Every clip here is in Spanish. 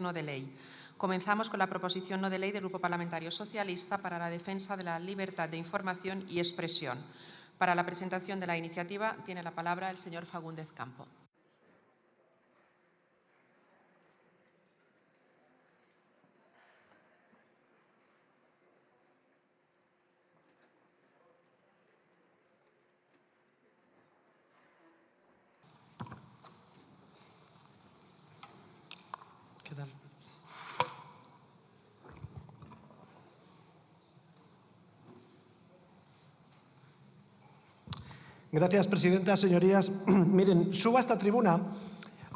no de ley. Comenzamos con la proposición no de ley del Grupo Parlamentario Socialista para la defensa de la libertad de información y expresión. Para la presentación de la iniciativa tiene la palabra el señor Fagúndez Campo. ¿Qué tal? Gracias, presidenta. Señorías, miren, subo a esta tribuna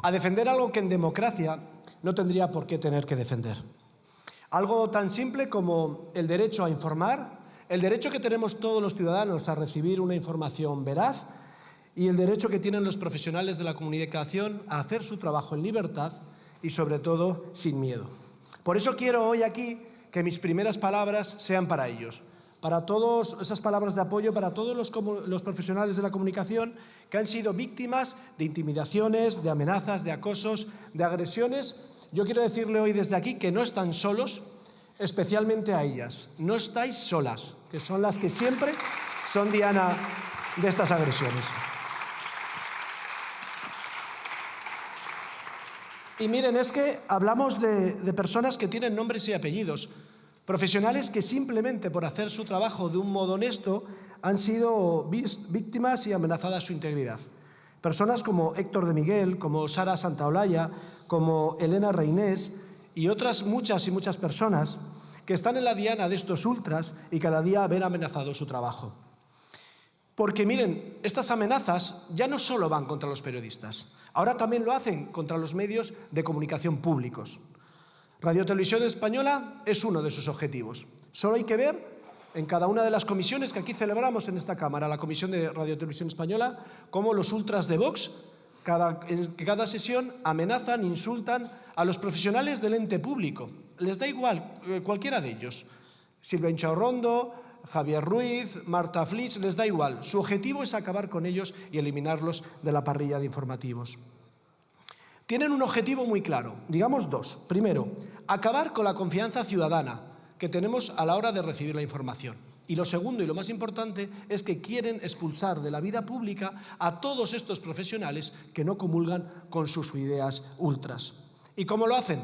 a defender algo que en democracia no tendría por qué tener que defender. Algo tan simple como el derecho a informar, el derecho que tenemos todos los ciudadanos a recibir una información veraz y el derecho que tienen los profesionales de la comunicación a hacer su trabajo en libertad y, sobre todo, sin miedo. Por eso quiero hoy aquí que mis primeras palabras sean para ellos, para todas esas palabras de apoyo, para todos los profesionales de la comunicación que han sido víctimas de intimidaciones, de amenazas, de acosos, de agresiones. Yo quiero decirle hoy desde aquí que no están solos, especialmente a ellas. No estáis solas, que son las que siempre son diana de estas agresiones. Y miren, es que hablamos de personas que tienen nombres y apellidos, profesionales que simplemente por hacer su trabajo de un modo honesto han sido víctimas y amenazadas su integridad. Personas como Héctor de Miguel, como Sara Santaolalla, como Elena Reinés y otras muchas y muchas personas que están en la diana de estos ultras y cada día ven amenazado su trabajo. Porque miren, estas amenazas ya no solo van contra los periodistas, ahora también lo hacen contra los medios de comunicación públicos. Radio Televisión Española es uno de sus objetivos. Solo hay que ver en cada una de las comisiones que aquí celebramos en esta Cámara, la Comisión de Radio Televisión Española, cómo los ultras de Vox, en cada sesión amenazan, insultan a los profesionales del ente público. Les da igual cualquiera de ellos. Silvia Inchaurrondo, Javier Ruiz, Marta Flix, les da igual. Su objetivo es acabar con ellos y eliminarlos de la parrilla de informativos. Tienen un objetivo muy claro, digamos dos. Primero, acabar con la confianza ciudadana que tenemos a la hora de recibir la información. Y lo segundo y lo más importante es que quieren expulsar de la vida pública a todos estos profesionales que no comulgan con sus ideas ultras. ¿Y cómo lo hacen?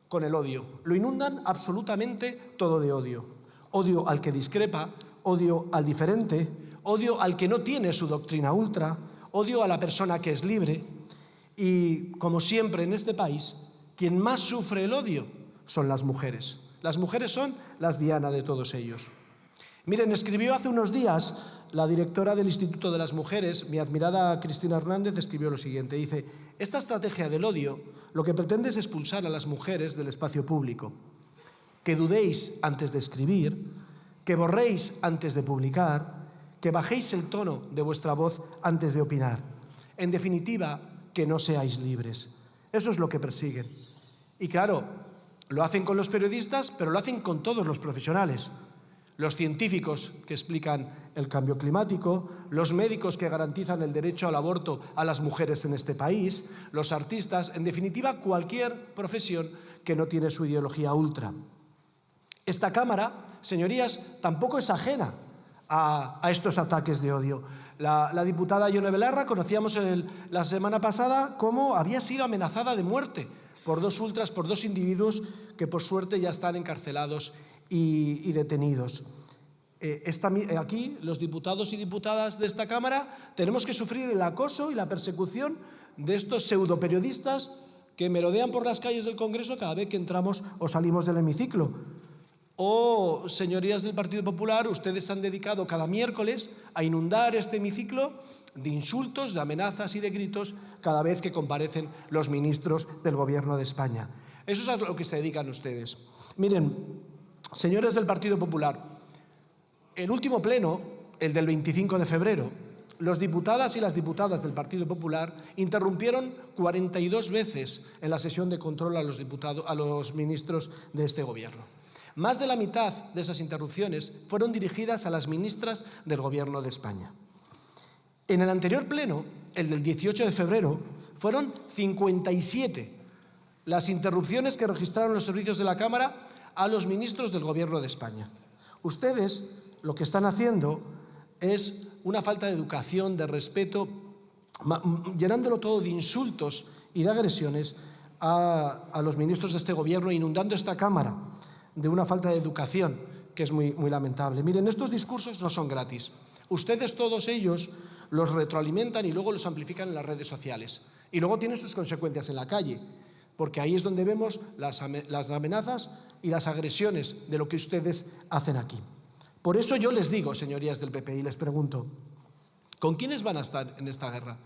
Con el odio. Lo inundan absolutamente todo de odio. Odio al que discrepa, odio al diferente, odio al que no tiene su doctrina ultra, odio a la persona que es libre. Y, como siempre en este país, quien más sufre el odio son las mujeres. Las mujeres son las diana de todos ellos. Miren, escribió hace unos días la directora del Instituto de las Mujeres, mi admirada Cristina Hernández, escribió lo siguiente. Dice, esta estrategia del odio lo que pretende es expulsar a las mujeres del espacio público. Que dudéis antes de escribir, que borréis antes de publicar, que bajéis el tono de vuestra voz antes de opinar. En definitiva, que no seáis libres. Eso es lo que persiguen. Y claro, lo hacen con los periodistas, pero lo hacen con todos los profesionales. Los científicos que explican el cambio climático, los médicos que garantizan el derecho al aborto a las mujeres en este país, los artistas, en definitiva, cualquier profesión que no tiene su ideología ultra. Esta Cámara, señorías, tampoco es ajena a estos ataques de odio. La diputada Ione Belarra conocíamos la semana pasada cómo había sido amenazada de muerte por dos ultras, por dos individuos que por suerte ya están encarcelados y detenidos. Aquí, los diputados y diputadas de esta Cámara, tenemos que sufrir el acoso y la persecución de estos pseudoperiodistas que merodean por las calles del Congreso cada vez que entramos o salimos del hemiciclo. O, señorías del Partido Popular, ustedes han dedicado cada miércoles a inundar este hemiciclo de insultos, de amenazas y de gritos cada vez que comparecen los ministros del Gobierno de España. Eso es a lo que se dedican ustedes. Miren, señores del Partido Popular, el último pleno, el del 25 de febrero, los diputadas y las diputadas del Partido Popular interrumpieron 42 veces en la sesión de control a los ministros de este Gobierno. Más de la mitad de esas interrupciones fueron dirigidas a las ministras del Gobierno de España. En el anterior pleno, el del 18 de febrero, fueron 57 las interrupciones que registraron los servicios de la Cámara a los ministros del Gobierno de España. Ustedes lo que están haciendo es una falta de educación, de respeto, llenándolo todo de insultos y de agresiones a los ministros de este Gobierno, inundando esta Cámara de una falta de educación que es muy lamentable. Miren, estos discursos no son gratis. Ustedes, todos ellos, los retroalimentan y luego los amplifican en las redes sociales. Y luego tienen sus consecuencias en la calle, porque ahí es donde vemos las amenazas y las agresiones de lo que ustedes hacen aquí. Por eso yo les digo, señorías del PP, y les pregunto, ¿con quiénes van a estar en esta guerra?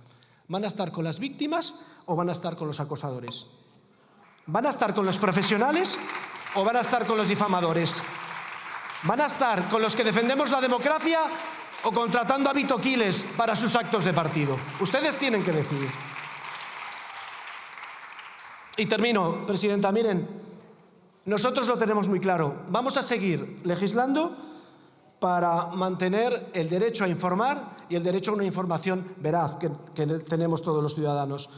¿Van a estar con las víctimas o van a estar con los acosadores? ¿Van a estar con los profesionales o van a estar con los difamadores? ¿Van a estar con los que defendemos la democracia o contratando a Vito Quiles para sus actos de partido? Ustedes tienen que decidir. Y termino, Presidenta. Miren, nosotros lo tenemos muy claro. Vamos a seguir legislando para mantener el derecho a informar y el derecho a una información veraz que tenemos todos los ciudadanos.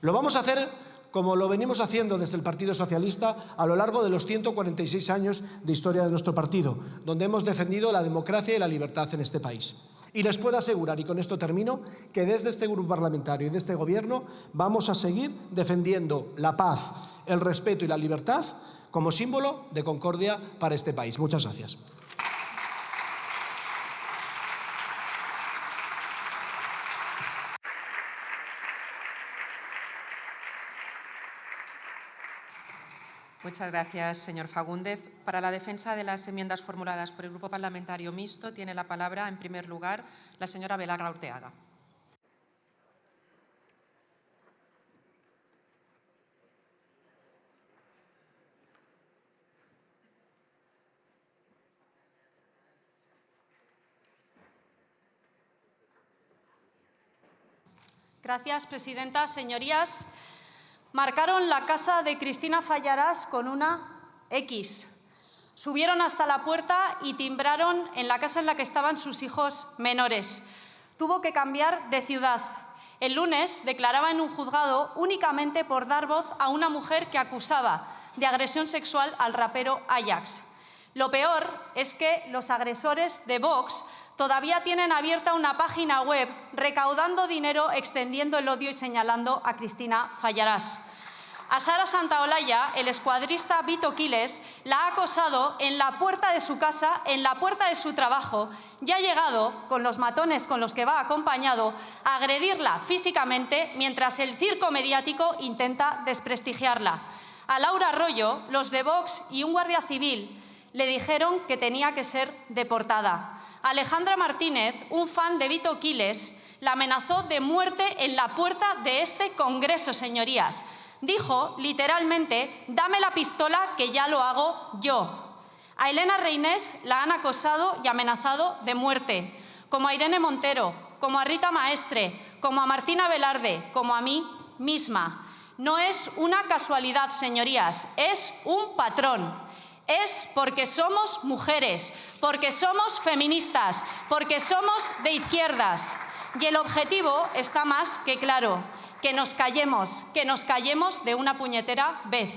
Lo vamos a hacer como lo venimos haciendo desde el Partido Socialista a lo largo de los 146 años de historia de nuestro partido, donde hemos defendido la democracia y la libertad en este país. Y les puedo asegurar, y con esto termino, que desde este grupo parlamentario y de este Gobierno vamos a seguir defendiendo la paz, el respeto y la libertad como símbolo de concordia para este país. Muchas gracias. Muchas gracias, señor Fagúndez. Para la defensa de las enmiendas formuladas por el Grupo Parlamentario Mixto, tiene la palabra, en primer lugar, la señora Belarra Urteaga. Gracias, presidenta. Señorías, marcaron la casa de Cristina Fallarás con una X. Subieron hasta la puerta y timbraron en la casa en la que estaban sus hijos menores. Tuvo que cambiar de ciudad. El lunes declaraba en un juzgado únicamente por dar voz a una mujer que acusaba de agresión sexual al rapero Ajax. Lo peor es que los agresores de Vox todavía tienen abierta una página web recaudando dinero, extendiendo el odio y señalando a Cristina Fallarás. A Sara Santaolalla, el escuadrista Vito Quiles, la ha acosado en la puerta de su casa, en la puerta de su trabajo, y ha llegado, con los matones con los que va acompañado, a agredirla físicamente mientras el circo mediático intenta desprestigiarla. A Laura Arroyo, los de Vox y un guardia civil le dijeron que tenía que ser deportada. Alejandra Martínez, un fan de Vito Quiles, la amenazó de muerte en la puerta de este Congreso, señorías. Dijo, literalmente, dame la pistola que ya lo hago yo. A Elena Reinés la han acosado y amenazado de muerte, como a Irene Montero, como a Rita Maestre, como a Martina Velarde, como a mí misma. No es una casualidad, señorías, es un patrón. Es porque somos mujeres, porque somos feministas, porque somos de izquierdas. Y el objetivo está más que claro, que nos callemos de una puñetera vez.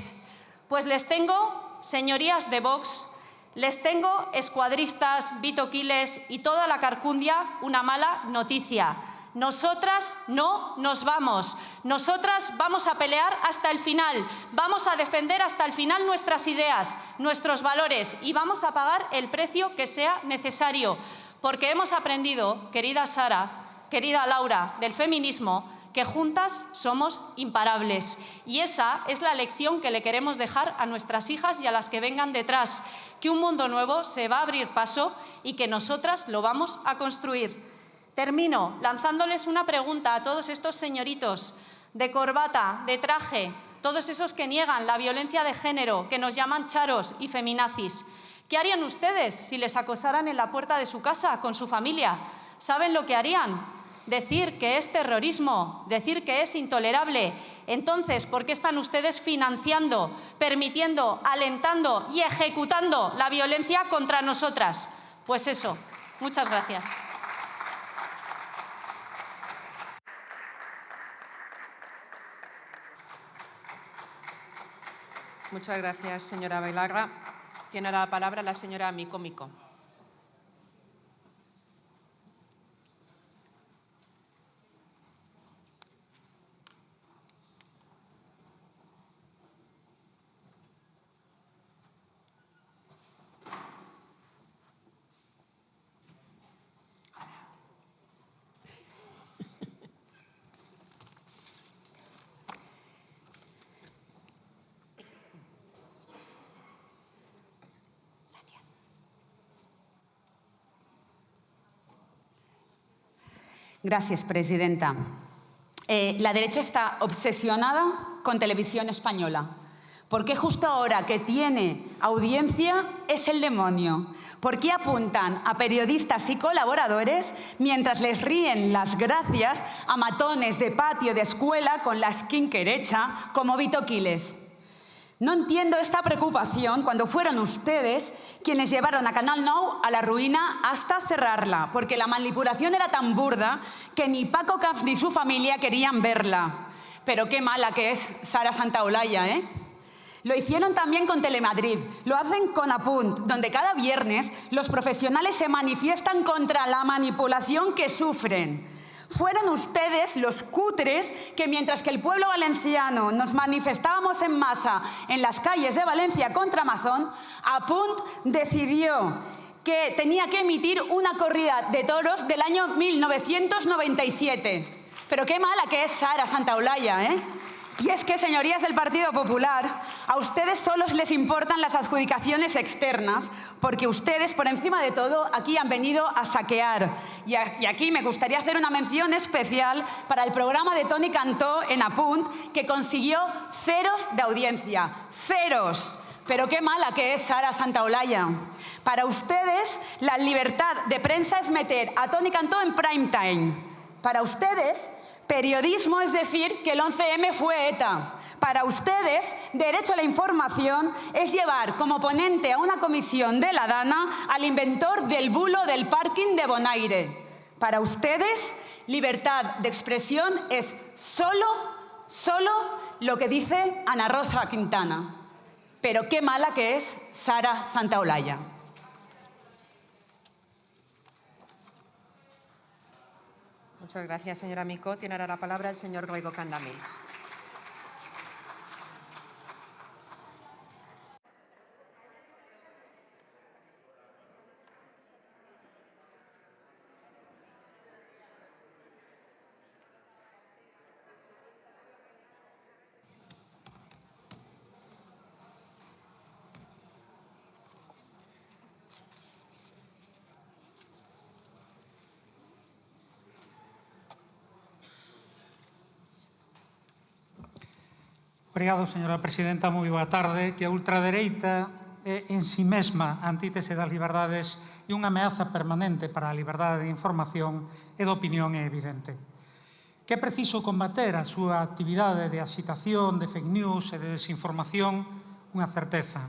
Pues les tengo, señorías de Vox, les tengo, escuadristas, Vito Quiles y toda la carcundia, una mala noticia. Nosotras no nos vamos. Nosotras vamos a pelear hasta el final. Vamos a defender hasta el final nuestras ideas, nuestros valores y vamos a pagar el precio que sea necesario. Porque hemos aprendido, querida Sara, querida Laura, del feminismo, que juntas somos imparables. Y esa es la lección que le queremos dejar a nuestras hijas y a las que vengan detrás. Que un mundo nuevo se va a abrir paso y que nosotras lo vamos a construir. Termino lanzándoles una pregunta a todos estos señoritos de corbata, de traje, todos esos que niegan la violencia de género, que nos llaman charos y feminazis. ¿Qué harían ustedes si les acosaran en la puerta de su casa con su familia? ¿Saben lo que harían? Decir que es terrorismo, decir que es intolerable. Entonces, ¿por qué están ustedes financiando, permitiendo, alentando y ejecutando la violencia contra nosotras? Pues eso. Muchas gracias. Muchas gracias, señora Vilalga. Tiene la palabra la señora Micó Micó. Gracias, presidenta. La derecha está obsesionada con Televisión Española. ¿Por qué justo ahora que tiene audiencia es el demonio? ¿Por qué apuntan a periodistas y colaboradores mientras les ríen las gracias a matones de patio de escuela con la skinker hecha como Vito Quiles? No entiendo esta preocupación cuando fueron ustedes quienes llevaron a Canal Nou a la ruina hasta cerrarla, porque la manipulación era tan burda que ni Paco Camps ni su familia querían verla. Pero qué mala que es Sara Santaolalla, ¿eh? Lo hicieron también con Telemadrid, lo hacen con Apunt, donde cada viernes los profesionales se manifiestan contra la manipulación que sufren. Fueron ustedes los cutres que mientras que el pueblo valenciano nos manifestábamos en masa en las calles de Valencia contra Amazon, Apunt decidió que tenía que emitir una corrida de toros del año 1997. Pero qué mala que es Sara Santaolalla, ¿eh? Y es que, señorías del Partido Popular, a ustedes solo les importan las adjudicaciones externas, porque ustedes, por encima de todo, aquí han venido a saquear. Y aquí me gustaría hacer una mención especial para el programa de Toni Cantó en Apunt, que consiguió ceros de audiencia. ¡Ceros! Pero qué mala que es Sara Santaolalla. Para ustedes, la libertad de prensa es meter a Toni Cantó en prime time. Para ustedes, periodismo es decir que el 11M fue ETA. Para ustedes, derecho a la información es llevar como ponente a una comisión de la Dana al inventor del bulo del parking de Bonaire. Para ustedes, libertad de expresión es solo lo que dice Ana Rosa Quintana. Pero qué mala que es Sara Santaolalla. Muchas gracias, señora Micó. Tiene ahora la palabra el señor Goico Candamil. Obrigado, señora presidenta. Moi boa tarde. Que a ultradereita é en si mesma a antítese das liberdades e unha ameaza permanente para a liberdade de información e de opinión é evidente. Que é preciso combater a súa actividade de agitación, de fake news e de desinformación, unha certeza.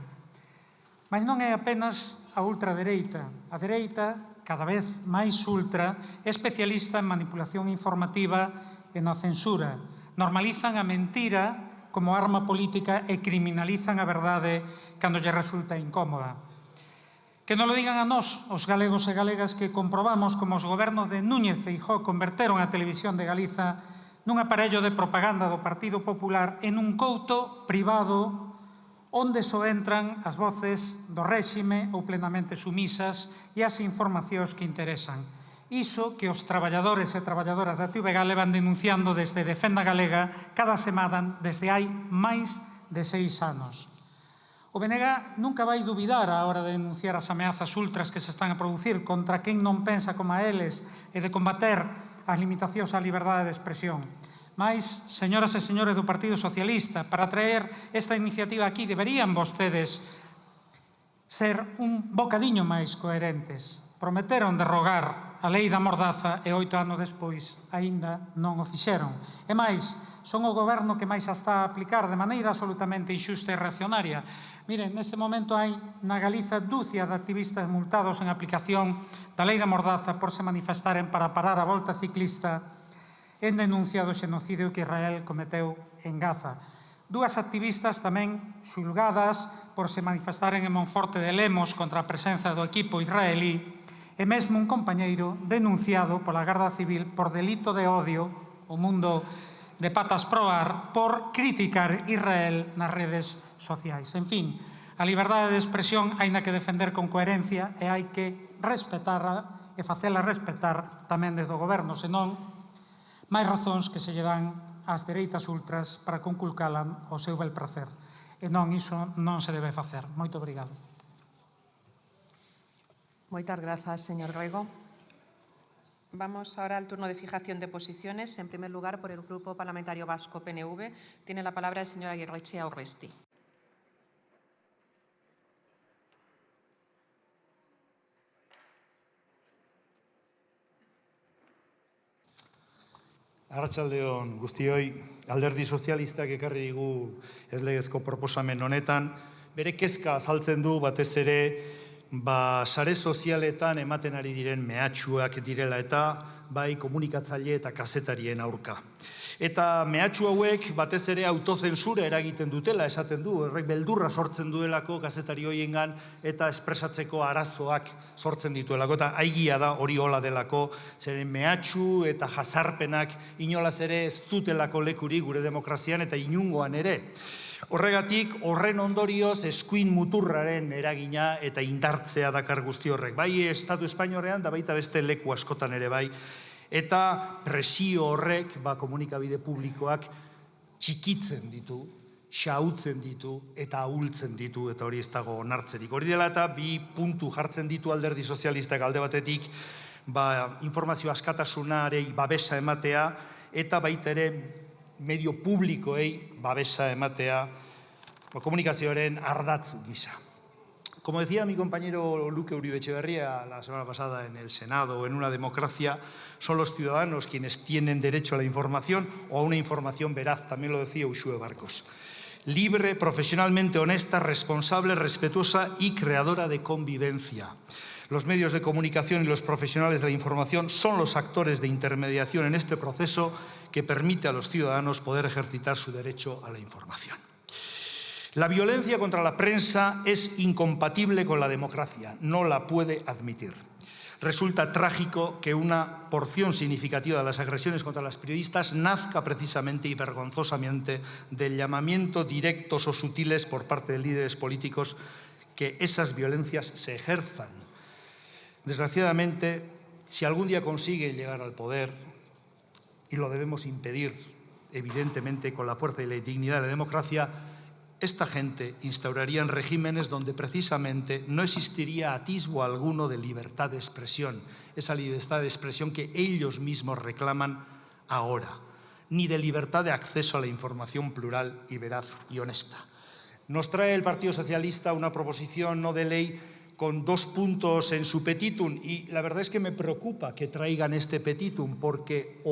Mas non é apenas a ultradereita. A dereita, cada vez máis ultra, é especialista en manipulación informativa e na censura. Normalizan a mentira como arma política e criminalizan a verdade cando lle resulta incómoda. Que non lo digan a nós, os galegos e galegas, que comprobamos como os gobernos de Núñez e Feijóo converteron a Televisión de Galiza nun aparello de propaganda do Partido Popular en un couto privado onde só entran as voces do réxime ou plenamente sumisas e as informacións que interesan. Iso que os traballadores e traballadoras da TVG levan denunciando desde Defenda Galega cada semana desde hai máis de 6 anos. O BNG nunca vai dubidar á hora de denunciar as ameazas ultras que se están a producir contra quen non pensa como a eles e de combater as limitacións á liberdade de expresión. Mais, señoras e señores do Partido Socialista, para traer esta iniciativa aquí deberían vostedes ser un bocadiño máis coherentes. Prometeron derrogar a lei da mordaza e 8 anos despois aínda non o fixeron. E máis, son o goberno que máis a está a aplicar de maneira absolutamente inxusta e reaccionaria. Miren, neste momento hai na Galiza dúcias de activistas multados en aplicación da lei da mordaza por se manifestaren para parar a volta ciclista en denuncia do xenocidio que Israel cometeu en Gaza. Dúas activistas tamén xulgadas por se manifestaren en Monforte de Lemos contra a presenza do equipo israelí e mesmo un compañeiro denunciado pola Garda Civil por delito de odio, o mundo de patas pro ar, por criticar Israel nas redes sociais. En fin, a liberdade de expresión hai que defender con coherencia e hai que respetarla e facela respetar tamén desde o goberno, senón máis razóns que se lle dan ás dereitas ultras para conculcala ao seu bel prazer. E non, iso non se debe facer. Moito obrigado. Moitas grazas, señor Rego. Vamos ahora al turno de fijación de posiciones. En primer lugar, por el Grupo Parlamentario Vasco PNV, tiene la palabra el señor Aguirrechea Urresti. Arratsaldeon guztioi, Alderdi Sozialistak ekarri digu ez legezko proposamen honetan, bere kezka azaltzen du batez ere sare sozialetan ematen ari diren mehatxuak direla eta bai komunikatzaile eta kazetarien aurka. Eta mehatxu hauek batez ere autozensura eragiten dutela, esaten du, horrek beldurra sortzen duelako kazetari horiengan eta espresatzeko arazoak sortzen dituelako. Eta aigia da hori hola delako, zeren mehatxu eta jazarpenak inolaz ere ez dutelako lekuri gure demokrazian eta inungoan ere. Horregatik, horren ondorioz eskuin muturraren eragina eta indartzea dakar guzti horrek. Bai Estatu Espainolean da baita beste leku askotan ere bai. Eta presio horrek komunikabide publikoak txikitzen ditu, xautzen ditu eta ahultzen ditu, eta hori ez dago onartzerik. Hori dela eta bi puntu jartzen ditu Alderdi Sozialistak alde batetik, informazio askatasunarei babesa ematea eta baita ere medio publikoei babesa ematea komunikazioaren ardatz gisa. Como decía mi compañero Luke Uribe Etxeberria la semana pasada en el Senado, en una democracia son los ciudadanos quienes tienen derecho a la información o a una información veraz, también lo decía Uxue Barcos. Libre, profesionalmente honesta, responsable, respetuosa y creadora de convivencia. Los medios de comunicación y los profesionales de la información son los actores de intermediación en este proceso que permite a los ciudadanos poder ejercitar su derecho a la información. La violencia contra la prensa es incompatible con la democracia, no la puede admitir. Resulta trágico que una porción significativa de las agresiones contra las periodistas nazca precisamente y vergonzosamente del llamamiento directos o sutiles por parte de líderes políticos que esas violencias se ejerzan. Desgraciadamente, si algún día consigue llegar al poder, y lo debemos impedir, evidentemente, con la fuerza y la dignidad de la democracia, esta gente instaurarían regímenes donde precisamente no existiría atisbo alguno de libertad de expresión, esa libertad de expresión que ellos mismos reclaman ahora, ni de libertad de acceso a la información plural y veraz y honesta. Nos trae el Partido Socialista una proposición no de ley con 2 puntos en su petitum y la verdad es que me preocupa que traigan este petitum porque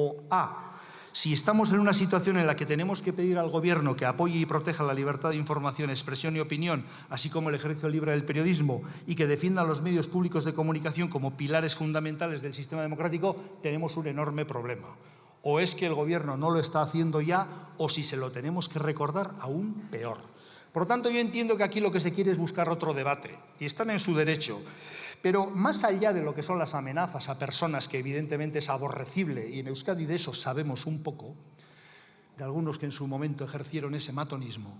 si estamos en una situación en la que tenemos que pedir al Gobierno que apoye y proteja la libertad de información, expresión y opinión, así como el ejercicio libre del periodismo y que defienda los medios públicos de comunicación como pilares fundamentales del sistema democrático, tenemos un enorme problema. O es que el Gobierno no lo está haciendo ya, o si se lo tenemos que recordar, aún peor. Por lo tanto, yo entiendo que aquí lo que se quiere es buscar otro debate, y están en su derecho. Pero más allá de lo que son las amenazas a personas, que evidentemente es aborrecible, y en Euskadi de eso sabemos un poco, de algunos que en su momento ejercieron ese matonismo,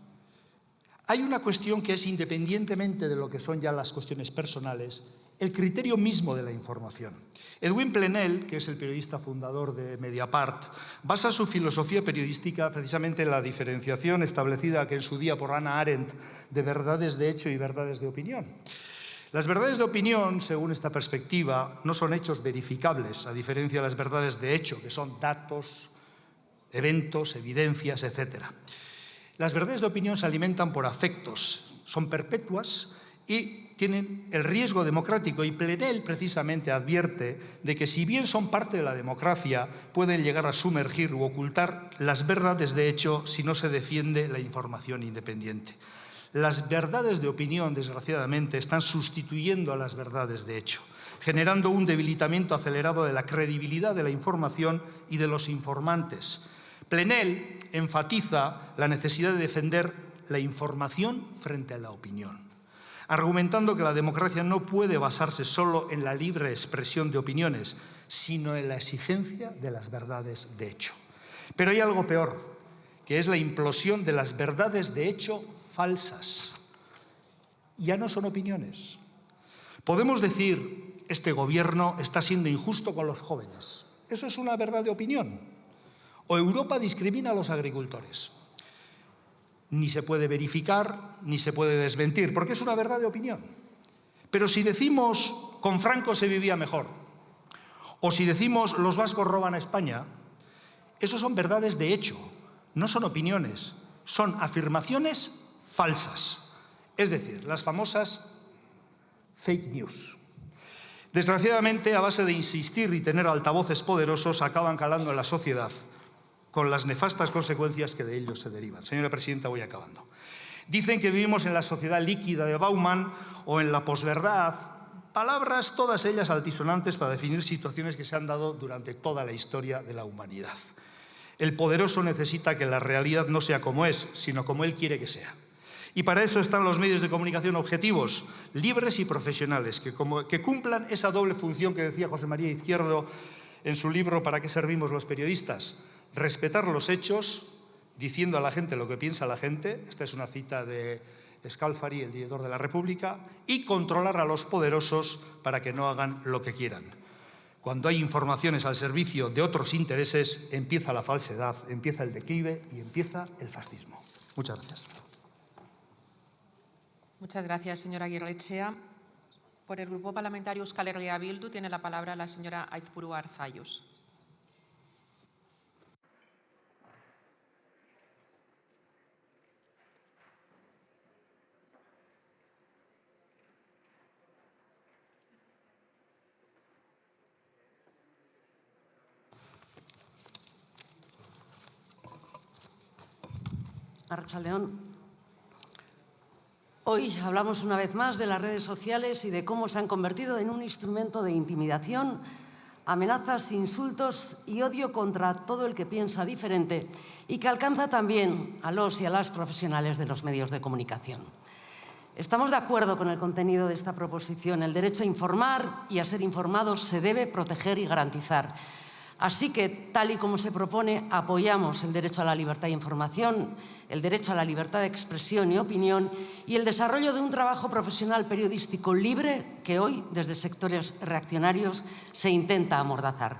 hay una cuestión que es, independientemente de lo que son ya las cuestiones personales, el criterio mismo de la información. Edwin Plenel, que es el periodista fundador de Mediapart, basa su filosofía periodística precisamente en la diferenciación establecida que en su día por Hannah Arendt de verdades de hecho y verdades de opinión. Las verdades de opinión, según esta perspectiva, no son hechos verificables, a diferencia de las verdades de hecho, que son datos, eventos, evidencias, etc. Las verdades de opinión se alimentan por afectos, son perpetuas y tienen el riesgo democrático, y Plenel precisamente advierte de que si bien son parte de la democracia, pueden llegar a sumergir u ocultar las verdades de hecho si no se defiende la información independiente. Las verdades de opinión, desgraciadamente, están sustituyendo a las verdades de hecho, generando un debilitamiento acelerado de la credibilidad de la información y de los informantes. Plenel enfatiza la necesidad de defender la información frente a la opinión, argumentando que la democracia no puede basarse solo en la libre expresión de opiniones, sino en la exigencia de las verdades de hecho. Pero hay algo peor, que es la implosión de las verdades de hecho falsas. Ya no son opiniones. Podemos decir, este gobierno está siendo injusto con los jóvenes. Eso es una verdad de opinión. O Europa discrimina a los agricultores. Ni se puede verificar, ni se puede desmentir, porque es una verdad de opinión. Pero si decimos, con Franco se vivía mejor, o si decimos, los vascos roban a España, eso son verdades de hecho, no son opiniones, son afirmaciones falsas. Es decir, las famosas fake news. Desgraciadamente, a base de insistir y tener altavoces poderosos, acaban calando en la sociedad, con las nefastas consecuencias que de ellos se derivan. Señora presidenta, voy acabando. Dicen que vivimos en la sociedad líquida de Bauman o en la posverdad, palabras todas ellas altisonantes para definir situaciones que se han dado durante toda la historia de la humanidad. El poderoso necesita que la realidad no sea como es, sino como él quiere que sea. Y para eso están los medios de comunicación objetivos, libres y profesionales, que cumplan esa doble función que decía José María Izquierdo en su libro ¿Para qué servimos los periodistas? Respetar los hechos, diciendo a la gente lo que piensa la gente, esta es una cita de Scalfari, el director de La República, y controlar a los poderosos para que no hagan lo que quieran. Cuando hay informaciones al servicio de otros intereses, empieza la falsedad, empieza el declive y empieza el fascismo. Muchas gracias. Muchas gracias, señora Aguirrechea. Por el Grupo Parlamentario Euskal Herria Bildu tiene la palabra la señora Aizpuru Arzallus. Arratsaldeon. Hoy hablamos una vez más de las redes sociales y de cómo se han convertido en un instrumento de intimidación, amenazas, insultos y odio contra todo el que piensa diferente y que alcanza también a los y a las profesionales de los medios de comunicación. Estamos de acuerdo con el contenido de esta proposición. El derecho a informar y a ser informados se debe proteger y garantizar. Así que, tal y como se propone, apoyamos el derecho a la libertad de información, el derecho a la libertad de expresión y opinión y el desarrollo de un trabajo profesional periodístico libre que hoy, desde sectores reaccionarios, se intenta amordazar.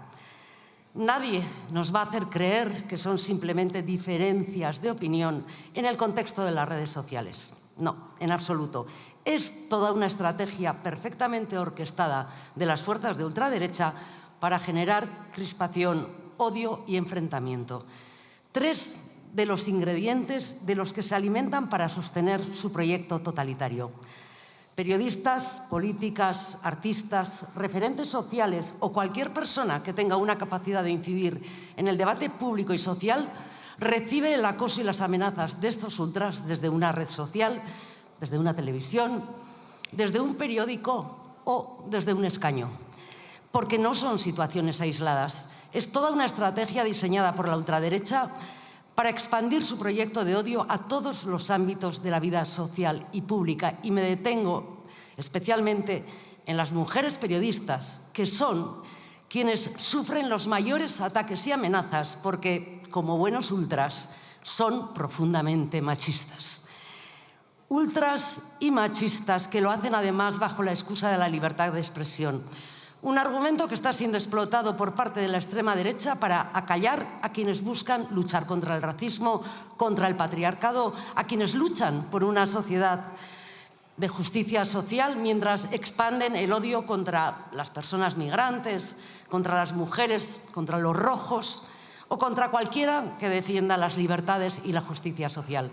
Nadie nos va a hacer creer que son simplemente diferencias de opinión en el contexto de las redes sociales. No, en absoluto. Es toda una estrategia perfectamente orquestada de las fuerzas de ultraderecha para generar crispación, odio y enfrentamiento. Tres de los ingredientes de los que se alimentan para sostener su proyecto totalitario. Periodistas, políticas, artistas, referentes sociales o cualquier persona que tenga una capacidad de incidir en el debate público y social recibe el acoso y las amenazas de estos ultras desde una red social, desde una televisión, desde un periódico o desde un escaño. Porque no son situaciones aisladas. Es toda una estrategia diseñada por la ultraderecha para expandir su proyecto de odio a todos los ámbitos de la vida social y pública. Y me detengo especialmente en las mujeres periodistas, que son quienes sufren los mayores ataques y amenazas porque, como buenos ultras, son profundamente machistas. Ultras y machistas que lo hacen además bajo la excusa de la libertad de expresión. Un argumento que está siendo explotado por parte de la extrema derecha para acallar a quienes buscan luchar contra el racismo, contra el patriarcado, a quienes luchan por una sociedad de justicia social mientras expanden el odio contra las personas migrantes, contra las mujeres, contra los rojos o contra cualquiera que defienda las libertades y la justicia social.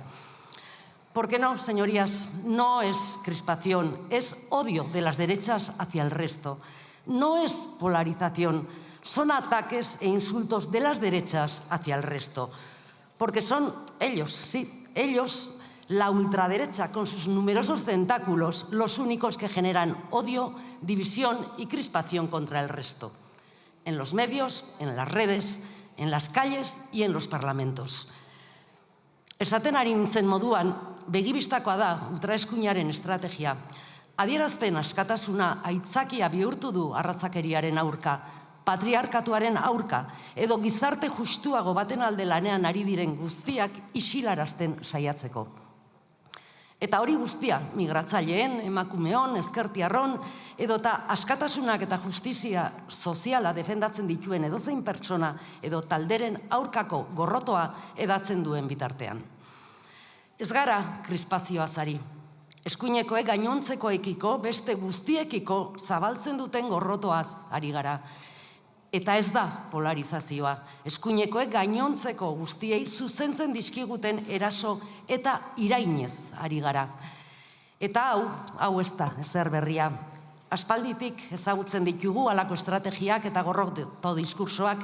Porque no, señorías, no es crispación, es odio de las derechas hacia el resto. No es polarización, son ataques e insultos de las derechas hacia el resto. Porque son ellos, sí, ellos, la ultraderecha, con sus numerosos tentáculos, los únicos que generan odio, división y crispación contra el resto. En los medios, en las redes, en las calles y en los parlamentos. Esaten ari nintzen moduan, begibistakoa da ultraeskuinaren estrategia. Adierazpen askatasuna aitzakia bihurtu du arrazakeriaren aurka, patriarkatuaren aurka, edo gizarte justuago baten alde lanean ari diren guztiak isilarazten saiatzeko. Eta hori guztia, migratzaileen, emakumeon, ezkertiarron, edota askatasunak eta justizia soziala defendatzen dituen edozein pertsona edo talderen aurkako gorrotoa edatzen duen bitartean. Ez gara krispazioaz ari. Eskuinekoek gainontzekoekiko, beste guztiekiko zabaltzen duten gorrotoaz ari gara. Eta ez da polarizazioa. Eskuinekoek gainontzeko guztiei zuzentzen dizkiguten eraso eta irainez ari gara. Eta hau ez da ezer berria. Aspalditik ezagutzen ditugu halako estrategiak eta gorroto diskursoak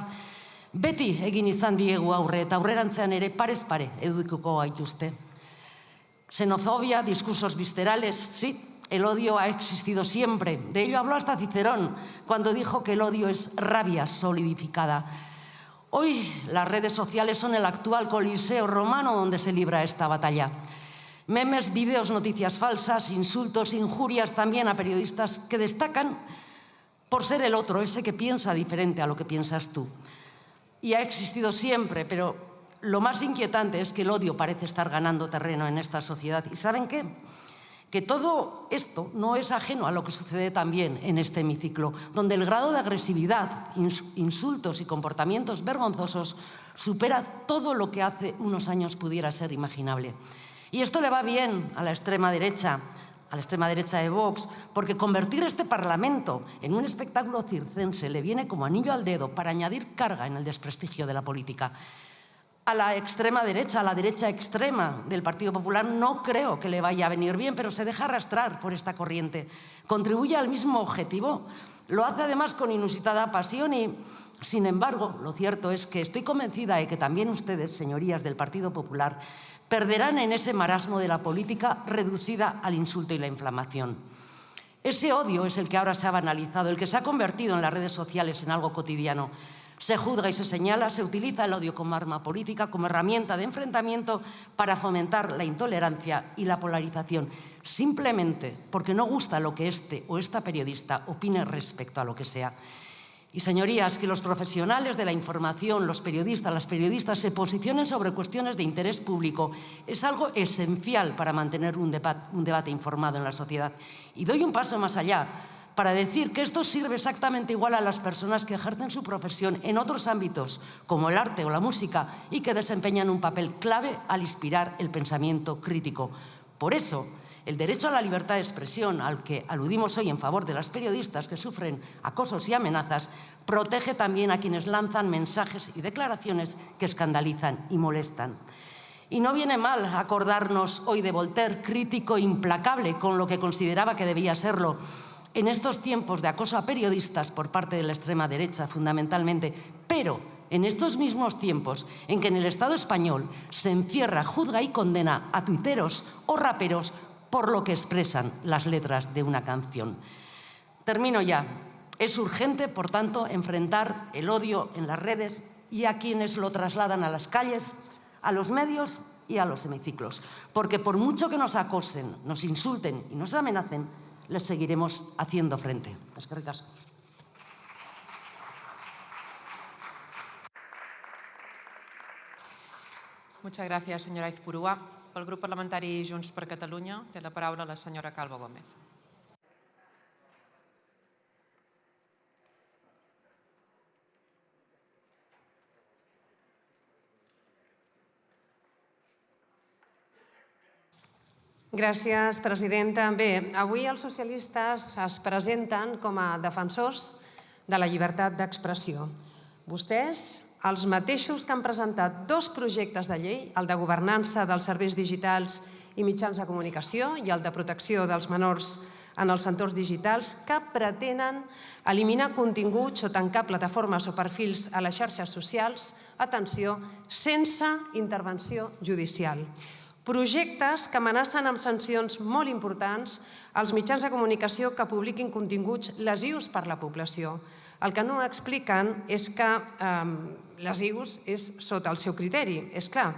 beti egin izan diegu aurre eta aurrerantzean ere parez pare edukiko gaituzte. Xenofobia, discursos viscerales, sí. El odio ha existido siempre. De ello habló hasta Cicerón, cuando dijo que el odio es rabia solidificada. Hoy las redes sociales son el actual coliseo romano donde se libra esta batalla. Memes, vídeos, noticias falsas, insultos, injurias también a periodistas que destacan por ser el otro, ese que piensa diferente a lo que piensas tú. Y ha existido siempre, pero lo más inquietante es que el odio parece estar ganando terreno en esta sociedad. ¿Y saben qué? Que todo esto no es ajeno a lo que sucede también en este hemiciclo, donde el grado de agresividad, insultos y comportamientos vergonzosos supera todo lo que hace unos años pudiera ser imaginable. Y esto le va bien a la extrema derecha de Vox, porque convertir este Parlamento en un espectáculo circense le viene como anillo al dedo para añadir carga en el desprestigio de la política. A la extrema derecha, a la derecha extrema del Partido Popular, no creo que le vaya a venir bien, pero se deja arrastrar por esta corriente. Contribuye al mismo objetivo. Lo hace además con inusitada pasión y, sin embargo, lo cierto es que estoy convencida de que también ustedes, señorías del Partido Popular, perderán en ese marasmo de la política reducida al insulto y la inflamación. Ese odio es el que ahora se ha banalizado, el que se ha convertido en las redes sociales en algo cotidiano. Se juzga y se señala, se utiliza el odio como arma política, como herramienta de enfrentamiento para fomentar la intolerancia y la polarización, simplemente porque no gusta lo que este o esta periodista opine respecto a lo que sea. Y, señorías, que los profesionales de la información, los periodistas, las periodistas se posicionen sobre cuestiones de interés público es algo esencial para mantener un debate informado en la sociedad. Y doy un paso más allá para decir que esto sirve exactamente igual a las personas que ejercen su profesión en otros ámbitos, como el arte o la música, y que desempeñan un papel clave al inspirar el pensamiento crítico. Por eso, el derecho a la libertad de expresión, al que aludimos hoy en favor de las periodistas que sufren acosos y amenazas, protege también a quienes lanzan mensajes y declaraciones que escandalizan y molestan. Y no viene mal acordarnos hoy de Voltaire, crítico implacable con lo que consideraba que debía serlo, en estos tiempos de acoso a periodistas por parte de la extrema derecha, fundamentalmente, pero en estos mismos tiempos en que en el Estado español se encierra, juzga y condena a tuiteros o raperos por lo que expresan las letras de una canción. Termino ya. Es urgente, por tanto, enfrentar el odio en las redes y a quienes lo trasladan a las calles, a los medios y a los hemiciclos. Porque por mucho que nos acosen, nos insulten y nos amenacen, les seguiremos haciendo frente. Eskerrik asko. Muchas gracias, señora Izpurúa. Por el Grupo Parlamentari Junts per Catalunya té la paraula la senyora Calvo Gómez. Gràcies, presidenta. Bé, avui els socialistes es presenten com a defensors de la llibertat d'expressió. Vostès, els mateixos que han presentat dos projectes de llei, el de governança dels serveis digitals i mitjans de comunicació i el de protecció dels menors en els entorns digitals, que pretenen eliminar continguts o tancar plataformes o perfils a les xarxes socials, atenció, sense intervenció judicial. projectes que amenacen amb sancions molt importants als mitjans de comunicació que publiquin continguts lesius per la població. El que no expliquen és que lesius és sota el seu criteri, és clar.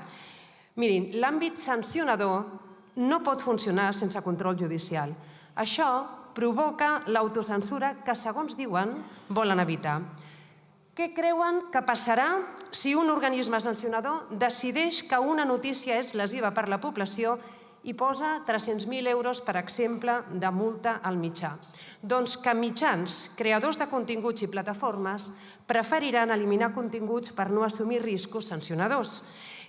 Mirin, l'àmbit sancionador no pot funcionar sense control judicial. Això provoca l'autocensura que, segons diuen, volen evitar. Què creuen que passarà si un organisme sancionador decideix que una notícia és lesiva per la població i posa 300.000 euros, per exemple, de multa al mitjà? Doncs que mitjans, creadors de continguts i plataformes preferiran eliminar continguts per no assumir riscos sancionadors.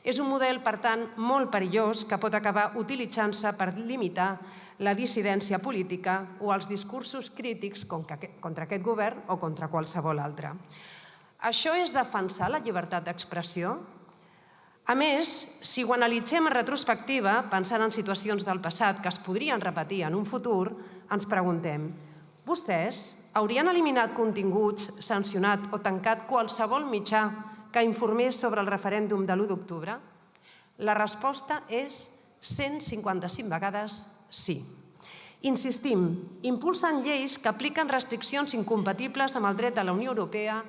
És un model, per tant, molt perillós que pot acabar utilitzant-se per limitar la dissidència política o els discursos crítics contra aquest govern o contra qualsevol altre. Això és defensar la llibertat d'expressió? A més, si ho analitzem en retrospectiva, pensant en situacions del passat que es podrien repetir en un futur, ens preguntem: vostès haurien eliminat continguts, sancionat o tancat qualsevol mitjà que informés sobre el referèndum de l'1 d'octubre? La resposta és 155 vegades sí. Insistim, impulsen lleis que apliquen restriccions incompatibles amb el dret de la Unió Europea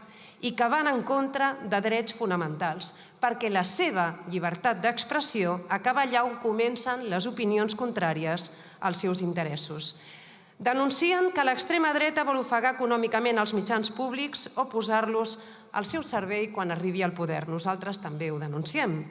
i que van en contra de drets fonamentals, perquè la seva llibertat d'expressió acaba allà on comencen les opinions contràries als seus interessos. Denuncien que l'extrema dreta vol ofegar econòmicament els mitjans públics o posar-los al seu servei quan arribi al poder. Nosaltres també ho denunciem.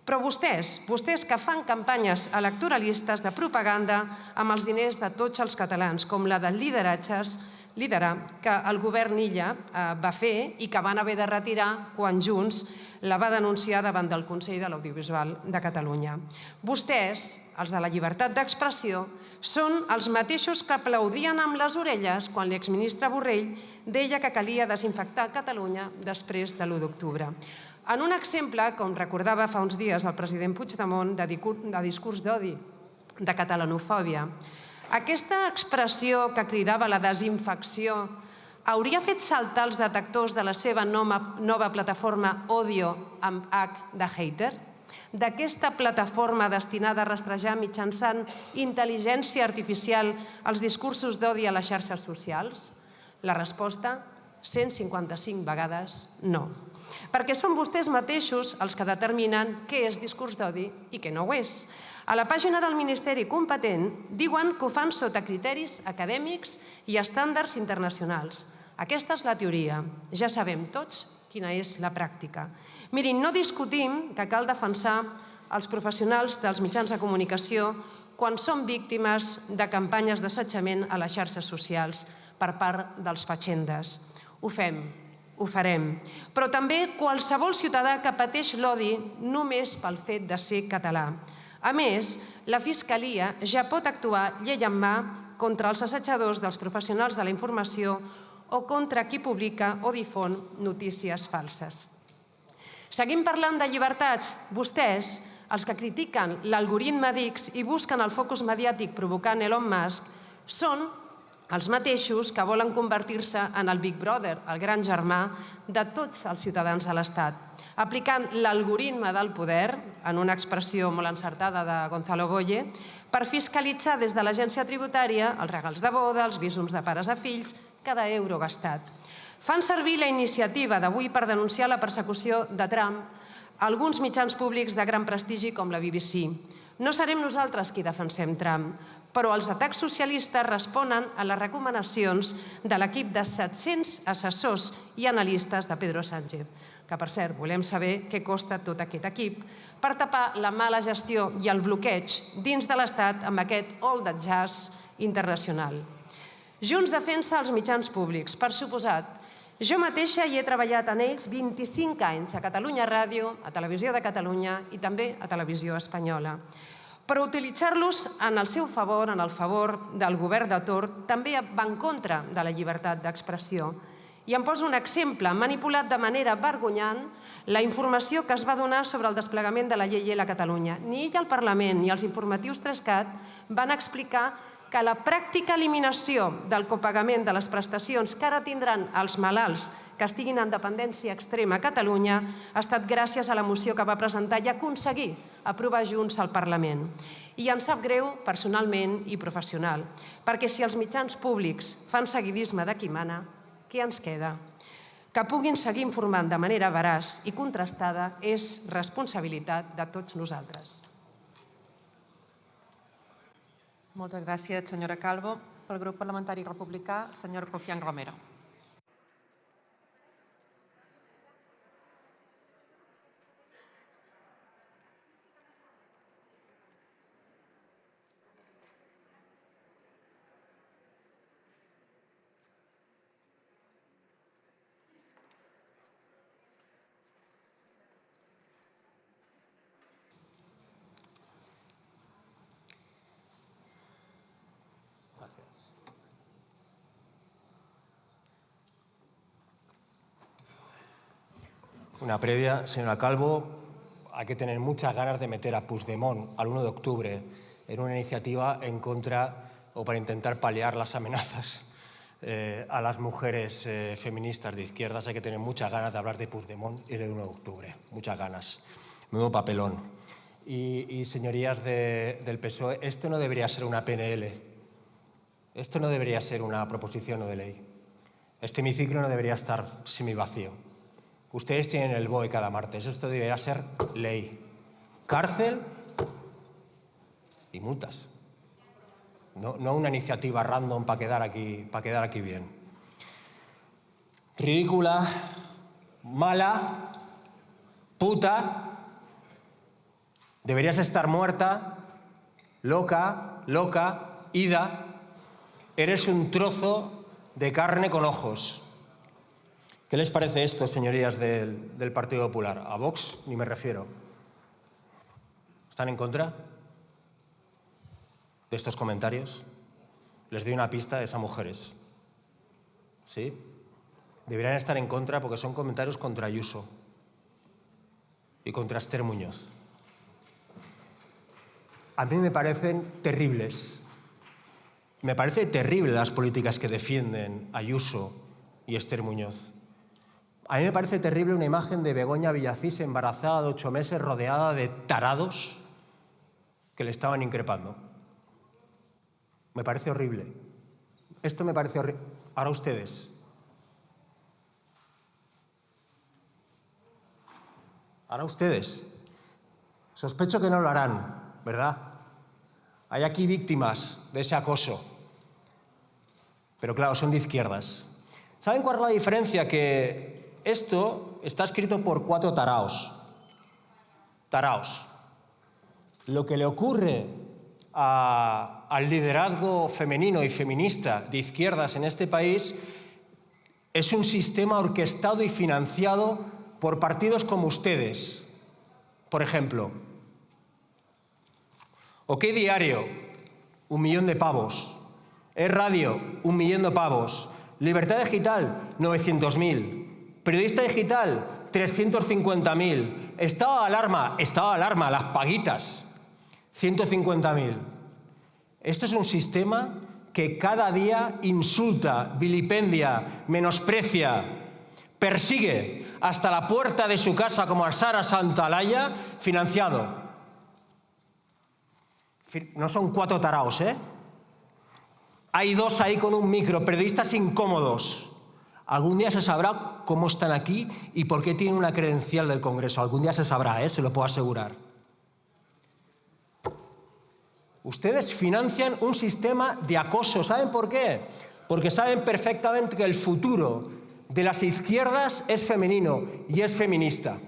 Però vostès que fan campanyes electoralistes de propaganda amb els diners de tots els catalans, com la de liderar que el govern Illa va fer i que van haver de retirar quan Junts la va denunciar davant del Consell de l'Audiovisual de Catalunya. Vostès, els de la llibertat d'expressió, són els mateixos que aplaudien amb les orelles quan l'exministre Borrell deia que calia desinfectar Catalunya després de l'1 d'octubre. En un exemple, com recordava fa uns dies el president Puigdemont, de discurs d'odi, de catalanofòbia, aquesta expressió que cridava la desinfecció hauria fet saltar els detectors de la seva nova plataforma Odio amb H de hater? D'aquesta plataforma destinada a rastrejar mitjançant intel·ligència artificial els discursos d'odi a les xarxes socials? La resposta, 155 vegades no. Perquè són vostès mateixos els que determinen què és discurs d'odi i què no ho és. A la pàgina del Ministeri competent diuen que ho fan sota criteris acadèmics i estàndards internacionals. Aquesta és la teoria. Ja sabem tots quina és la pràctica. Mirin, no discutim que cal defensar els professionals dels mitjans de comunicació quan són víctimes de campanyes d'assetjament a les xarxes socials per part dels fatxendes. Ho fem, ho farem. Però també qualsevol ciutadà que pateix l'odi només pel fet de ser català. A més, la Fiscalia ja pot actuar llei en mà contra els assetjadors dels professionals de la informació o contra qui publica o difon notícies falses. Seguim parlant de llibertats. Vostès, els que critiquen l'algoritme d'X i busquen el focus mediàtic provocant Elon Musk, són els mateixos que volen convertir-se en el Big Brother, el gran germà de tots els ciutadans de l'Estat, aplicant l'algoritme del poder, en una expressió molt encertada de Gonzalo Boye, per fiscalitzar des de l'agència tributària els regals de boda, els visums de pares a fills, cada euro gastat. Fan servir la iniciativa d'avui per denunciar la persecució de Trump a alguns mitjans públics de gran prestigi com la BBC. No serem nosaltres qui defensem Trump, però els atacs socialistes responen a les recomanacions de l'equip de 700 assessors i analistes de Pedro Sánchez, que, per cert, volem saber què costa tot aquest equip, per tapar la mala gestió i el bloqueig dins de l'Estat amb aquest all the jazz internacional. Junts defensa els mitjans públics, per suposat. Jo mateixa hi he treballat en ells 25 anys, a Catalunya Ràdio, a Televisió de Catalunya i també a Televisió Espanyola. Però utilitzar-los en el seu favor, en el favor del govern de torn, també va en contra de la llibertat d'expressió. I em poso un exemple. Manipulat de manera vergonyant la informació que es va donar sobre el desplegament de la llei a Catalunya. Ni ell al Parlament ni els informatius 3CAT van explicar que la pràctica eliminació del copagament de les prestacions que ara tindran els malalts que estiguin en dependència extrema a Catalunya ha estat gràcies a la moció que va presentar i aconseguir aprovar junts al Parlament. I em sap greu personalment i professional, perquè si els mitjans públics fan seguidisme de qui mana, què ens queda? Que puguin seguir informant de manera veraç i contrastada és responsabilitat de tots nosaltres. Moltes gràcies, senyora Calvo. Pel grup parlamentari republicà, senyor Rufián Romero. Una previa, señora Calvo, hay que tener muchas ganas de meter a Puigdemont al 1 de octubre en una iniciativa en contra o para intentar paliar las amenazas a las mujeres feministas de izquierdas. Hay que tener muchas ganas de hablar de Puigdemont y del 1 de octubre. Muchas ganas. Menudo papelón. Y señorías del PSOE, esto no debería ser una PNL. Esto no debería ser una proposición no de ley. Este hemiciclo no debería estar semivacío. Ustedes tienen el BOE cada martes. Esto debería ser ley. Cárcel y multas. No una iniciativa random para quedar aquí bien. Ridícula, mala, puta. Deberías estar muerta, loca, ida. Eres un trozo de carne con ojos. ¿Qué les parece esto, señorías del Partido Popular? A Vox ni me refiero. ¿Están en contra de estos comentarios? Les doy una pista de esas mujeres. ¿Sí? Deberían estar en contra porque son comentarios contra Ayuso y contra Esther Muñoz. A mí me parecen terribles. Me parece terrible las políticas que defienden Ayuso y Esther Muñoz. A mí me parece terrible una imagen de Begoña Villacís embarazada de 8 meses rodeada de tarados que le estaban increpando. Me parece horrible. Esto me parece horrible. Ahora ustedes. Ahora ustedes. Sospecho que no lo harán, ¿verdad? Hay aquí víctimas de ese acoso. Pero claro, son de izquierdas. ¿Saben cuál es la diferencia? Que esto está escrito por 4 taraos. Taraos. Lo que le ocurre al liderazgo femenino y feminista de izquierdas en este país es un sistema orquestado y financiado por partidos como ustedes. Por ejemplo, OK Diario, 1 millón de pavos. Es Radio, 1 millón de pavos. Libertad Digital, 900.000. Periodista Digital, 350.000. Estado de alarma, las paguitas, 150.000. Esto es un sistema que cada día insulta, vilipendia, menosprecia, persigue hasta la puerta de su casa como a Sara Santalaya, financiado. No son 4 taraos, ¿eh? Hay 2 ahí con un micro, periodistas incómodos. Algún día se sabrá cómo están aquí y por qué tienen una credencial del Congreso. Algún día se sabrá, se lo puedo asegurar. Ustedes financian un sistema de acoso. ¿Saben por qué? Porque saben perfectamente que el futuro de las izquierdas es femenino y es feminista.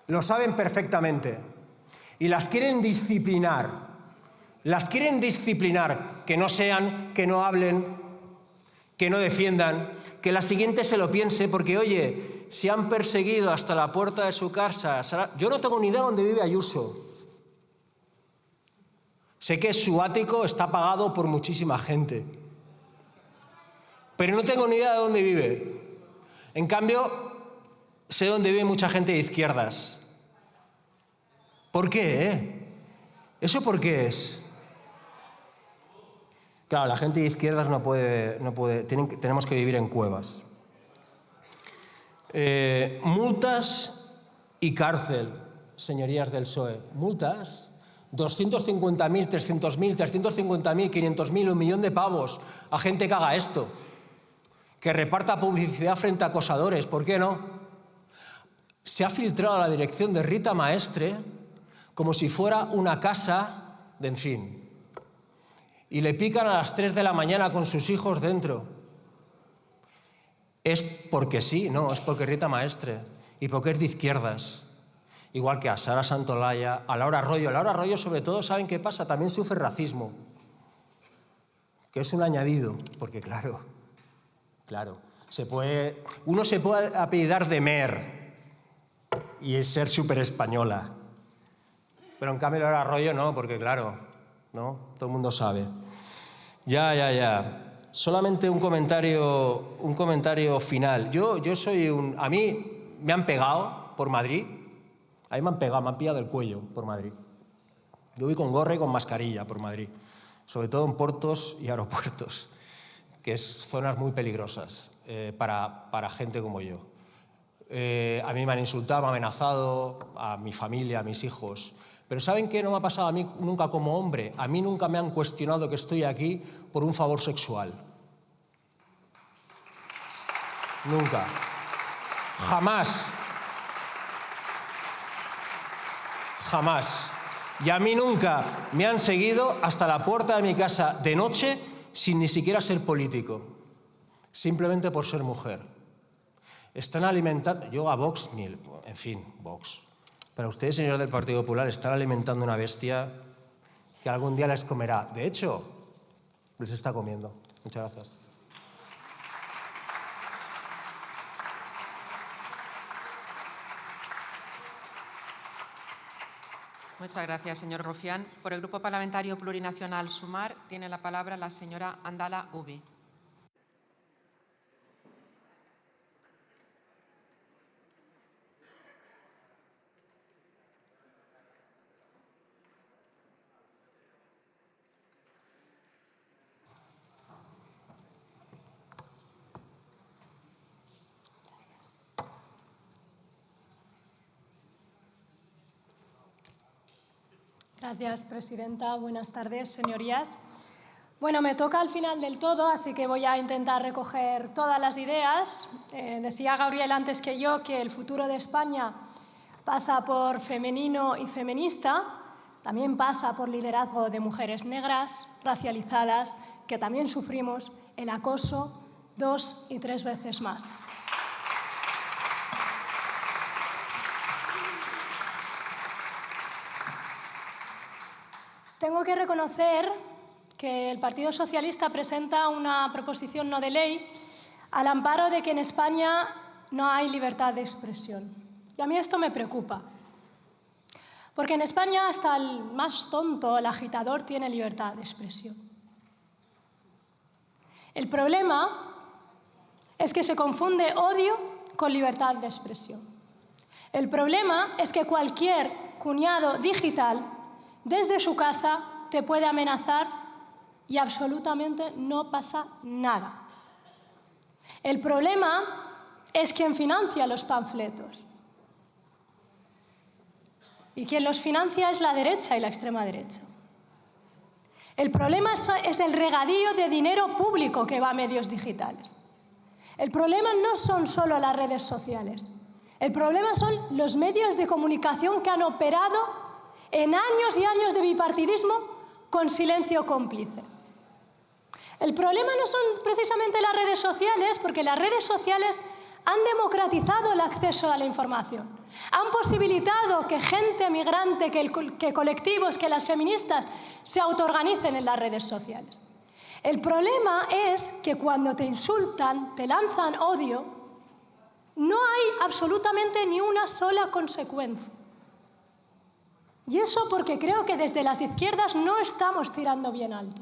Lo saben perfectamente. Y las quieren disciplinar. Las quieren disciplinar, que no sean, que no hablen, que no defiendan, que la siguiente se lo piense, porque, oye, si han perseguido hasta la puerta de su casa... Yo no tengo ni idea de dónde vive Ayuso. Sé que su ático está pagado por muchísima gente. Pero no tengo ni idea de dónde vive. En cambio, sé dónde vive mucha gente de izquierdas. ¿Por qué, ¿Eso por qué es? Claro, la gente de izquierdas no puede tenemos que vivir en cuevas. Multas y cárcel, señorías del PSOE. Multas, 250.000, 300.000, 350.000, 500.000, 1 millón de pavos a gente que haga esto. Que reparta publicidad frente a acosadores, ¿por qué no? Se ha filtrado a la dirección de Rita Maestre como si fuera una casa de en fin. Y le pican a las 3 de la mañana con sus hijos dentro. Es porque sí, no, es porque Rita Maestre y porque es de izquierdas. Igual que a Sara Santolaya, a Laura Arroyo. Laura Arroyo, sobre todo, ¿saben qué pasa? También sufre racismo, que es un añadido, porque claro, uno se puede apellidar de Mer y ser súper española. Pero en cambio Laura Arroyo no, porque claro, ¿no? Todo el mundo sabe. Ya. Solamente un comentario final. A mí me han pegado por Madrid. A mí me han pillado el cuello por Madrid. Yo voy con gorra y con mascarilla por Madrid, sobre todo en puertos y aeropuertos, que es zonas muy peligrosas para gente como yo. A mí me han insultado, me han amenazado, a mi familia, a mis hijos. Pero ¿saben qué no me ha pasado a mí nunca como hombre? A mí nunca me han cuestionado que estoy aquí por un favor sexual. Nunca. Jamás. Jamás. Y a mí nunca me han seguido hasta la puerta de mi casa de noche sin ni siquiera ser político. Simplemente por ser mujer. Están alimentando... Yo a Vox, en fin, Vox. Pero ustedes, señores del Partido Popular, están alimentando una bestia que algún día les comerá. De hecho, les está comiendo. Muchas gracias. Muchas gracias, señor Rufián. Por el Grupo Parlamentario Plurinacional Sumar tiene la palabra la señora Andala Ubi. Gracias, presidenta. Buenas tardes, señorías. Bueno, me toca al final del todo, así que voy a intentar recoger todas las ideas. Decía Gabriel antes que yo que el futuro de España pasa por femenino y feminista, también pasa por liderazgo de mujeres negras, racializadas, que también sufrimos el acoso 2 y 3 veces más. Tengo que reconocer que el Partido Socialista presenta una proposición no de ley al amparo de que en España no hay libertad de expresión. Y a mí esto me preocupa. Porque en España hasta el más tonto, el agitador, tiene libertad de expresión. El problema es que se confunde odio con libertad de expresión. El problema es que cualquier cuñado digital desde su casa te puede amenazar y absolutamente no pasa nada. El problema es quien financia los panfletos. Y quien los financia es la derecha y la extrema derecha. El problema es el regadío de dinero público que va a medios digitales. El problema no son solo las redes sociales. El problema son los medios de comunicación que han operado en años y años de bipartidismo con silencio cómplice. El problema no son precisamente las redes sociales, porque las redes sociales han democratizado el acceso a la información, han posibilitado que gente migrante, que colectivos, que las feministas se autoorganicen en las redes sociales. El problema es que cuando te insultan, te lanzan odio, no hay absolutamente ni una sola consecuencia. Y eso porque creo que desde las izquierdas no estamos tirando bien alto.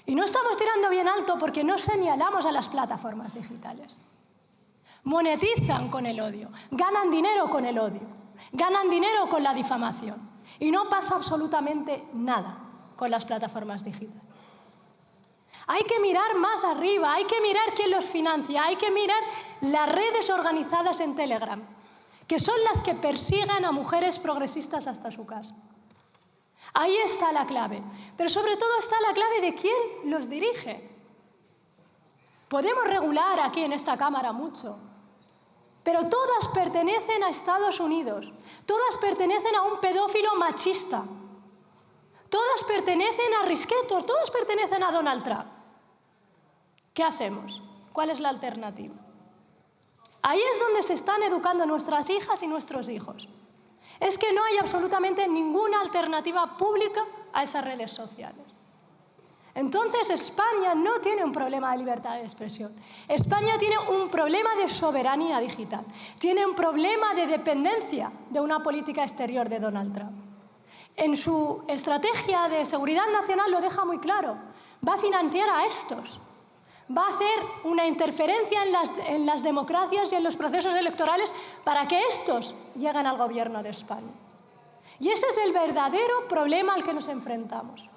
Y no estamos tirando bien alto porque no señalamos a las plataformas digitales. Monetizan con el odio, ganan dinero con el odio, ganan dinero con la difamación. Y no pasa absolutamente nada con las plataformas digitales. Hay que mirar más arriba, hay que mirar quién los financia, hay que mirar las redes organizadas en Telegram, que son las que persiguen a mujeres progresistas hasta su casa. Ahí está la clave, pero sobre todo está la clave de quién los dirige. Podemos regular aquí en esta Cámara mucho, pero todas pertenecen a Estados Unidos, todas pertenecen a un pedófilo machista, todas pertenecen a Risqueto, todas pertenecen a Donald Trump. ¿Qué hacemos? ¿Cuál es la alternativa? Ahí es donde se están educando nuestras hijas y nuestros hijos. Es que no hay absolutamente ninguna alternativa pública a esas redes sociales. Entonces, España no tiene un problema de libertad de expresión. España tiene un problema de soberanía digital. Tiene un problema de dependencia de una política exterior de Donald Trump. En su estrategia de seguridad nacional lo deja muy claro. Va a financiar a estos. Va a hacer una interferencia en las democracias y en los procesos electorales para que estos lleguen al gobierno de España. Y ese es el verdadero problema al que nos enfrentamos.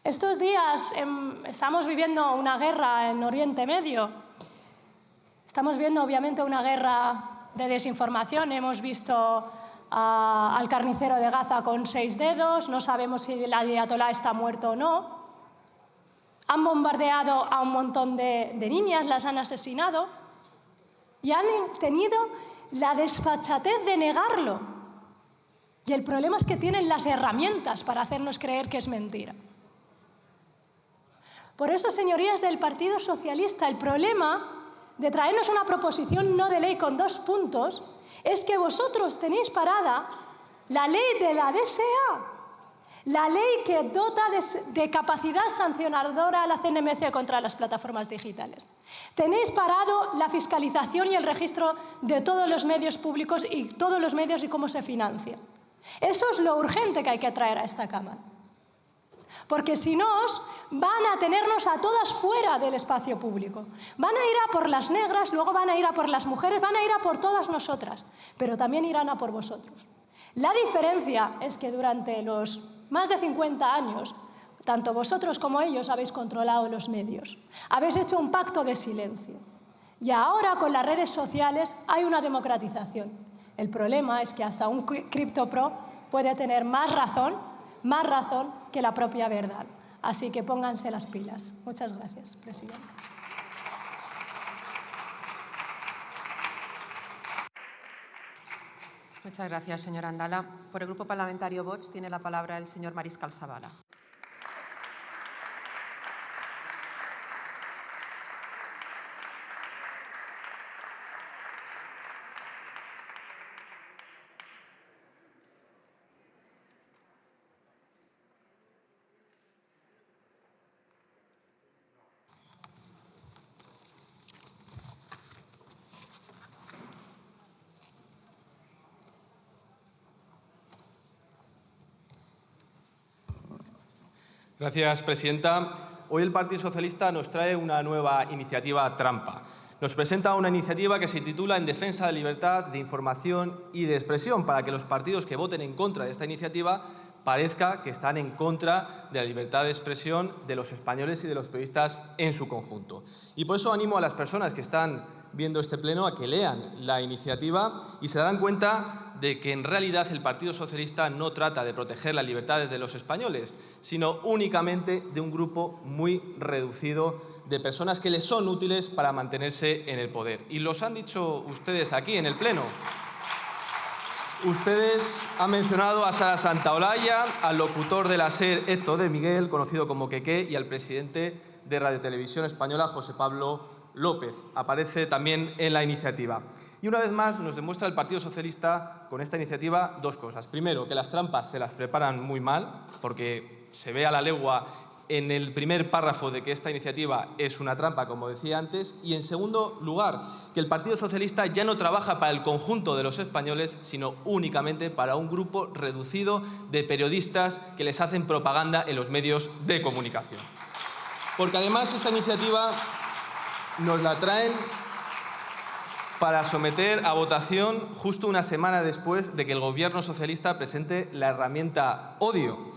Estos días estamos viviendo una guerra en Oriente Medio. Estamos viendo, obviamente, una guerra de desinformación. Hemos visto al carnicero de Gaza con 6 dedos. No sabemos si el ayatolá está muerto o no. Han bombardeado a un montón de niñas, las han asesinado y han tenido la desfachatez de negarlo. Y el problema es que tienen las herramientas para hacernos creer que es mentira. Por eso, señorías del Partido Socialista, el problema de traernos una proposición no de ley con 2 puntos es que vosotros tenéis parada la ley de la DSA, la ley que dota de capacidad sancionadora a la CNMC contra las plataformas digitales. Tenéis parado la fiscalización y el registro de todos los medios públicos y todos los medios y cómo se financia. Eso es lo urgente que hay que traer a esta Cámara. Porque si no, van a tenernos a todas fuera del espacio público. Van a ir a por las negras, luego van a ir a por las mujeres, van a ir a por todas nosotras, pero también irán a por vosotros. La diferencia es que durante los más de 50 años, tanto vosotros como ellos habéis controlado los medios. Habéis hecho un pacto de silencio. Y ahora, con las redes sociales, hay una democratización. El problema es que hasta un criptopro puede tener más razón que la propia verdad. Así que pónganse las pilas. Muchas gracias, presidente. Muchas gracias, señora Andala. Por el Grupo Parlamentario Vox tiene la palabra el señor Mariscal Zavala. Gracias, presidenta. Hoy el Partido Socialista nos trae una nueva iniciativa trampa. Nos presenta una iniciativa que se titula En defensa de la libertad de información y de expresión, para que los partidos que voten en contra de esta iniciativa parezca que están en contra de la libertad de expresión de los españoles y de los periodistas en su conjunto. Y por eso animo a las personas que están viendo este pleno a que lean la iniciativa y se darán cuenta de que en realidad el Partido Socialista no trata de proteger las libertades de los españoles, sino únicamente de un grupo muy reducido de personas que les son útiles para mantenerse en el poder. Y los han dicho ustedes aquí en el pleno. Ustedes han mencionado a Sara Santaolalla, al locutor de la SER, Héctor de Miguel, conocido como Queque, y al presidente de Radio Televisión Española, José Pablo López. Aparece también en la iniciativa. Y una vez más nos demuestra el Partido Socialista con esta iniciativa 2 cosas. Primero, que las trampas se las preparan muy mal, porque se ve a la legua en el primer párrafo de que esta iniciativa es una trampa, como decía antes. Y en segundo lugar, que el Partido Socialista ya no trabaja para el conjunto de los españoles, sino únicamente para un grupo reducido de periodistas que les hacen propaganda en los medios de comunicación. Porque además esta iniciativa nos la traen para someter a votación justo una semana después de que el Gobierno socialista presente la herramienta odio.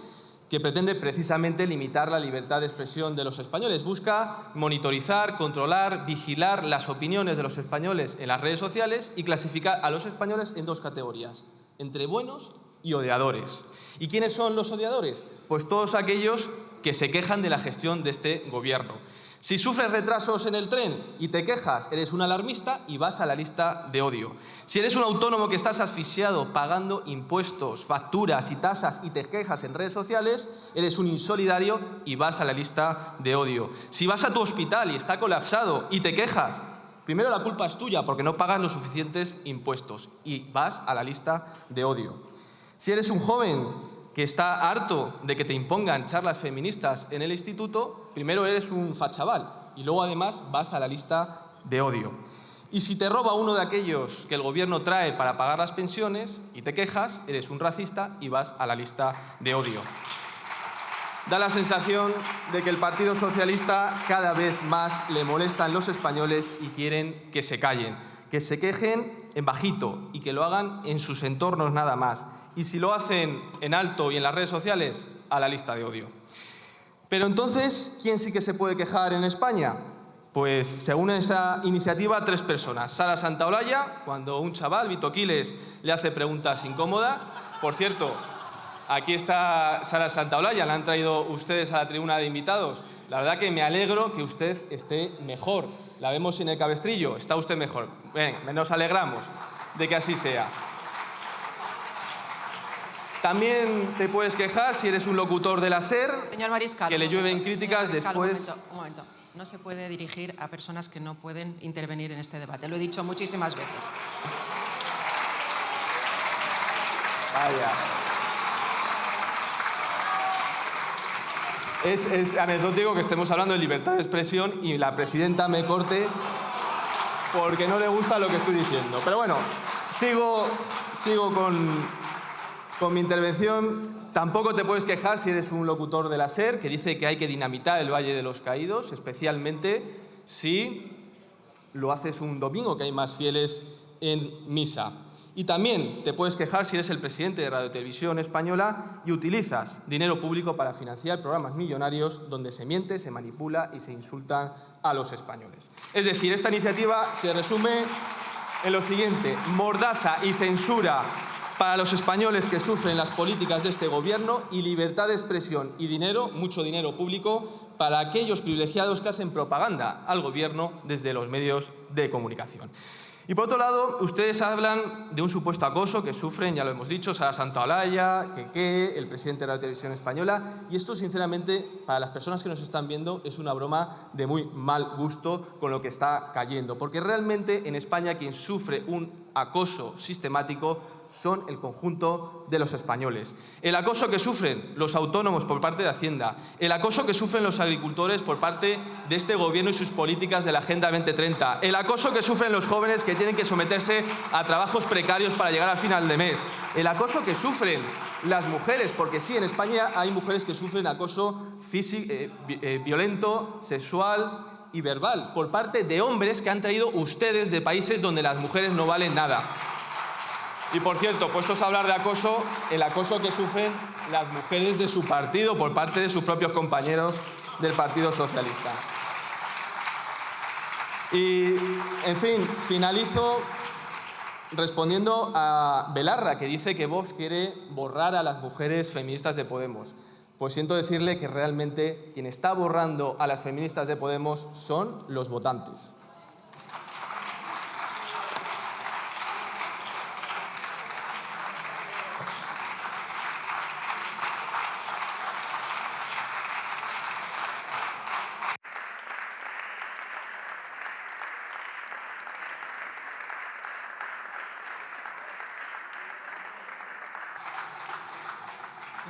que pretende precisamente limitar la libertad de expresión de los españoles. Busca monitorizar, controlar, vigilar las opiniones de los españoles en las redes sociales y clasificar a los españoles en dos categorías, entre buenos y odiadores. ¿Y quiénes son los odiadores? Pues todos aquellos que se quejan de la gestión de este gobierno. Si sufres retrasos en el tren y te quejas, eres un alarmista y vas a la lista de odio. Si eres un autónomo que estás asfixiado pagando impuestos, facturas y tasas y te quejas en redes sociales, eres un insolidario y vas a la lista de odio. Si vas a tu hospital y está colapsado y te quejas, primero la culpa es tuya porque no pagas los suficientes impuestos y vas a la lista de odio. Si eres un joven que está harto de que te impongan charlas feministas en el instituto, primero eres un fachaval y luego además vas a la lista de odio. Y si te roba uno de aquellos que el gobierno trae para pagar las pensiones y te quejas, eres un racista y vas a la lista de odio. Da la sensación de que el Partido Socialista cada vez más le molestan los españoles y quieren que se callen, que se quejen en bajito y que lo hagan en sus entornos nada más. Y si lo hacen en alto y en las redes sociales, a la lista de odio. Pero entonces, ¿quién sí que se puede quejar en España? Pues según esta iniciativa, 3 personas. Sara Santaolalla, cuando un chaval, Vito Quiles, le hace preguntas incómodas. Por cierto, aquí está Sara Santaolalla, la han traído ustedes a la tribuna de invitados. La verdad que me alegro que usted esté mejor. La vemos en el cabestrillo, está usted mejor. Bien, nos alegramos de que así sea. También te puedes quejar si eres un locutor de la SER, Señor Mariscal, que le llueven críticas señor Mariscal, después... Un momento. No se puede dirigir a personas que no pueden intervenir en este debate. Lo he dicho muchísimas veces. Vaya. Es anecdótico que estemos hablando de libertad de expresión y la presidenta me corte porque no le gusta lo que estoy diciendo. Pero bueno, sigo con mi intervención. Tampoco te puedes quejar si eres un locutor de la SER que dice que hay que dinamitar el Valle de los Caídos, especialmente si lo haces un domingo, que hay más fieles en misa. Y también te puedes quejar si eres el presidente de Radio Televisión Española y utilizas dinero público para financiar programas millonarios donde se miente, se manipula y se insultan a los españoles. Es decir, esta iniciativa se resume en lo siguiente: mordaza y censura para los españoles que sufren las políticas de este gobierno y libertad de expresión y dinero, mucho dinero público, para aquellos privilegiados que hacen propaganda al gobierno desde los medios de comunicación. Y por otro lado, ustedes hablan de un supuesto acoso que sufren, ya lo hemos dicho, Sara Santaolalla, Keke, el presidente de la Televisión Española, y esto, sinceramente, para las personas que nos están viendo, es una broma de muy mal gusto con lo que está cayendo, porque realmente en España quien sufre un acoso sistemático son el conjunto de los españoles. El acoso que sufren los autónomos por parte de Hacienda, el acoso que sufren los agricultores por parte de este gobierno y sus políticas de la Agenda 2030, el acoso que sufren los jóvenes que tienen que someterse a trabajos precarios para llegar al final de mes, el acoso que sufren las mujeres, porque sí, en España hay mujeres que sufren acoso físico, violento, sexual y verbal por parte de hombres que han traído ustedes de países donde las mujeres no valen nada. Y por cierto, puestos a hablar de acoso, el acoso que sufren las mujeres de su partido por parte de sus propios compañeros del Partido Socialista. Y, en fin, finalizo respondiendo a Belarra, que dice que Vox quiere borrar a las mujeres feministas de Podemos. Pues siento decirle que realmente quien está borrando a las feministas de Podemos son los votantes.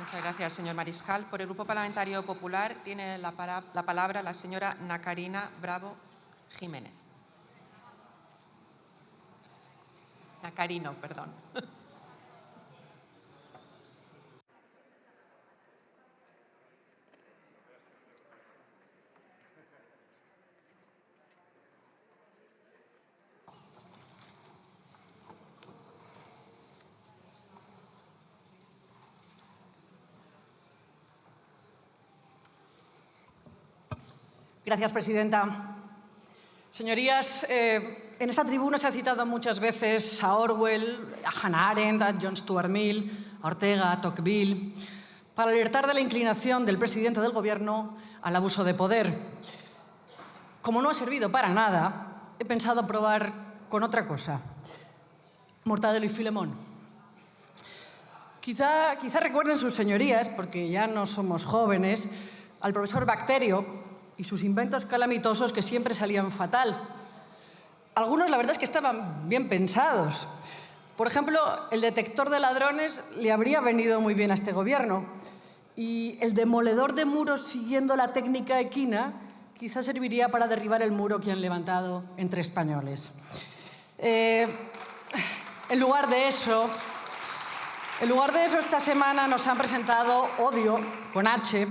Muchas gracias, señor Mariscal. Por el Grupo Parlamentario Popular tiene la palabra la señora Nacarina Bravo Jiménez. Nacarino, perdón. Gracias, presidenta. Señorías, en esta tribuna se ha citado muchas veces a Orwell, a Hannah Arendt, a John Stuart Mill, a Ortega, a Tocqueville, para alertar de la inclinación del presidente del Gobierno al abuso de poder. Como no ha servido para nada, he pensado probar con otra cosa. Mortadelo y Filemón. Quizá recuerden sus señorías, porque ya no somos jóvenes, al profesor Bacterio y sus inventos calamitosos que siempre salían fatal. Algunos, la verdad es que estaban bien pensados. Por ejemplo, el detector de ladrones le habría venido muy bien a este gobierno. Y el demoledor de muros siguiendo la técnica equina quizás serviría para derribar el muro que han levantado entre españoles. En lugar de eso, esta semana nos han presentado Odio, con H,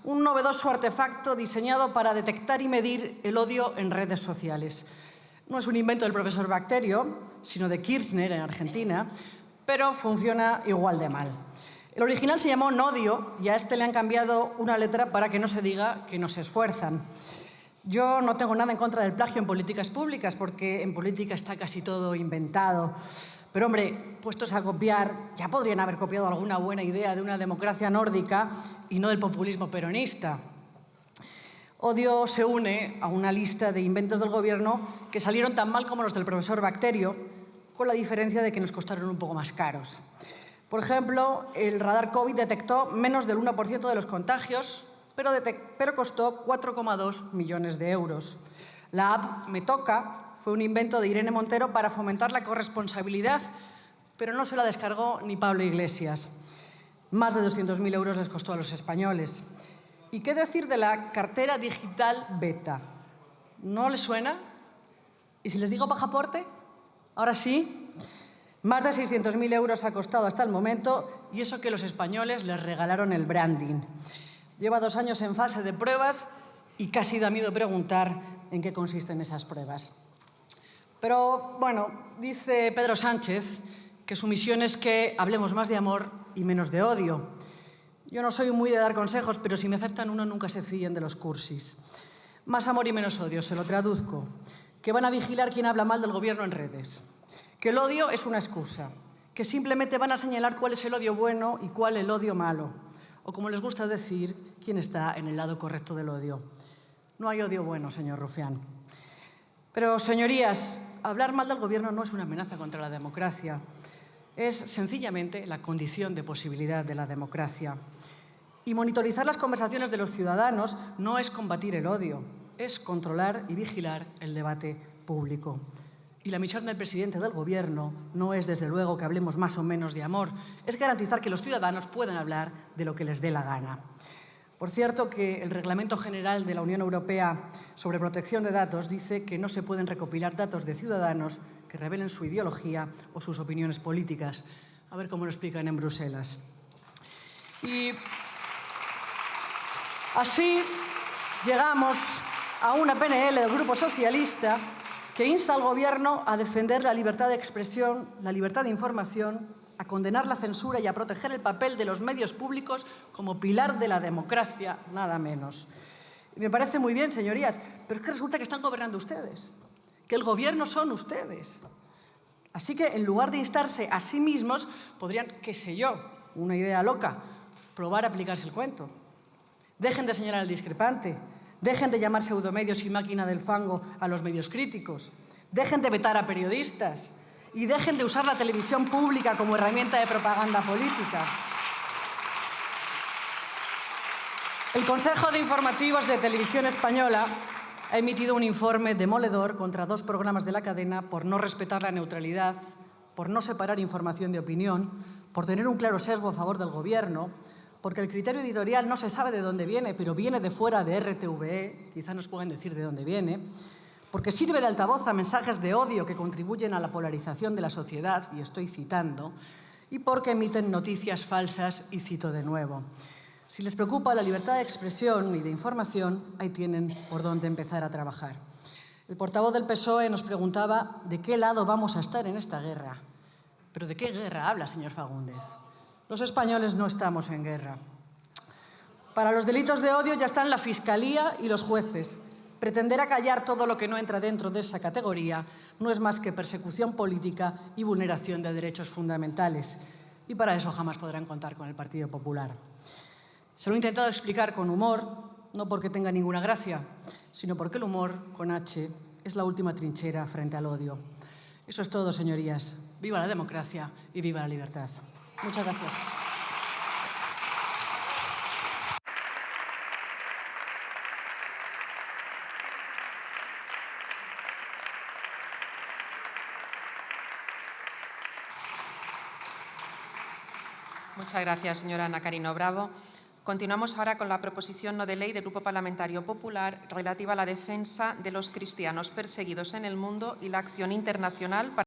un novedoso artefacto diseñado para detectar y medir el odio en redes sociales. No es un invento del profesor Bacterio, sino de Kirchner en Argentina, pero funciona igual de mal. El original se llamó Nodio y a este le han cambiado una letra para que no se diga que no se esfuerzan. Yo no tengo nada en contra del plagio en políticas públicas, porque en política está casi todo inventado. Pero, hombre, puestos a copiar, ya podrían haber copiado alguna buena idea de una democracia nórdica y no del populismo peronista. Odio se une a una lista de inventos del Gobierno que salieron tan mal como los del profesor Bacterio, con la diferencia de que nos costaron un poco más caros. Por ejemplo, el radar COVID detectó menos del 1% de los contagios, pero costó 4,2 millones de euros. La app Me Toca fue un invento de Irene Montero para fomentar la corresponsabilidad, pero no se la descargó ni Pablo Iglesias. Más de 200.000 euros les costó a los españoles. ¿Y qué decir de la cartera digital Beta? ¿No les suena? ¿Y si les digo pasaporte? Ahora sí. Más de 600.000 euros ha costado hasta el momento, y eso que los españoles les regalaron el branding. Lleva 2 años en fase de pruebas y casi da miedo preguntar en qué consisten esas pruebas. Pero, bueno, dice Pedro Sánchez que su misión es que hablemos más de amor y menos de odio. Yo no soy muy de dar consejos, pero si me aceptan uno, nunca se fíen de los cursis. Más amor y menos odio, se lo traduzco. Que van a vigilar quién habla mal del Gobierno en redes. Que el odio es una excusa. Que simplemente van a señalar cuál es el odio bueno y cuál el odio malo. O, como les gusta decir, quién está en el lado correcto del odio. No hay odio bueno, señor Rufián. Pero, señorías, hablar mal del Gobierno no es una amenaza contra la democracia. Es sencillamente la condición de posibilidad de la democracia. Y monitorizar las conversaciones de los ciudadanos no es combatir el odio, es controlar y vigilar el debate público. Y la misión del presidente del Gobierno no es, desde luego, que hablemos más o menos de amor, es garantizar que los ciudadanos puedan hablar de lo que les dé la gana. Por cierto, que el Reglamento General de la Unión Europea sobre protección de datos dice que no se pueden recopilar datos de ciudadanos que revelen su ideología o sus opiniones políticas. A ver cómo lo explican en Bruselas. Y así llegamos a una PNL del Grupo Socialista que insta al Gobierno a defender la libertad de expresión, la libertad de información, a condenar la censura y a proteger el papel de los medios públicos como pilar de la democracia, nada menos. Y me parece muy bien, señorías, pero es que resulta que están gobernando ustedes, que el Gobierno son ustedes. Así que, en lugar de instarse a sí mismos, podrían, qué sé yo, una idea loca, probar a aplicarse el cuento. Dejen de señalar al discrepante, dejen de llamar pseudomedios y máquina del fango a los medios críticos, dejen de vetar a periodistas y dejen de usar la televisión pública como herramienta de propaganda política. El Consejo de Informativos de Televisión Española ha emitido un informe demoledor contra 2 programas de la cadena por no respetar la neutralidad, por no separar información de opinión, por tener un claro sesgo a favor del Gobierno, porque el criterio editorial no se sabe de dónde viene, pero viene de fuera de RTVE, quizá nos pueden decir de dónde viene, porque sirve de altavoz a mensajes de odio que contribuyen a la polarización de la sociedad, y estoy citando, y porque emiten noticias falsas, y cito de nuevo. Si les preocupa la libertad de expresión y de información, ahí tienen por dónde empezar a trabajar. El portavoz del PSOE nos preguntaba de qué lado vamos a estar en esta guerra. ¿Pero de qué guerra habla, señor Fagúndez? Los españoles no estamos en guerra. Para los delitos de odio ya están la Fiscalía y los jueces. pretender acallar todo lo que no entra dentro de esa categoría no es más que persecución política y vulneración de derechos fundamentales. Y para eso jamás podrán contar con el Partido Popular. Se lo he intentado explicar con humor, no porque tenga ninguna gracia, sino porque el humor, con H, es la última trinchera frente al odio. Eso es todo, señorías. Viva la democracia y viva la libertad. Muchas gracias. Muchas gracias, señora Ana Carino Bravo. Continuamos ahora con la proposición no de ley del Grupo Parlamentario Popular relativa a la defensa de los cristianos perseguidos en el mundo y la acción internacional para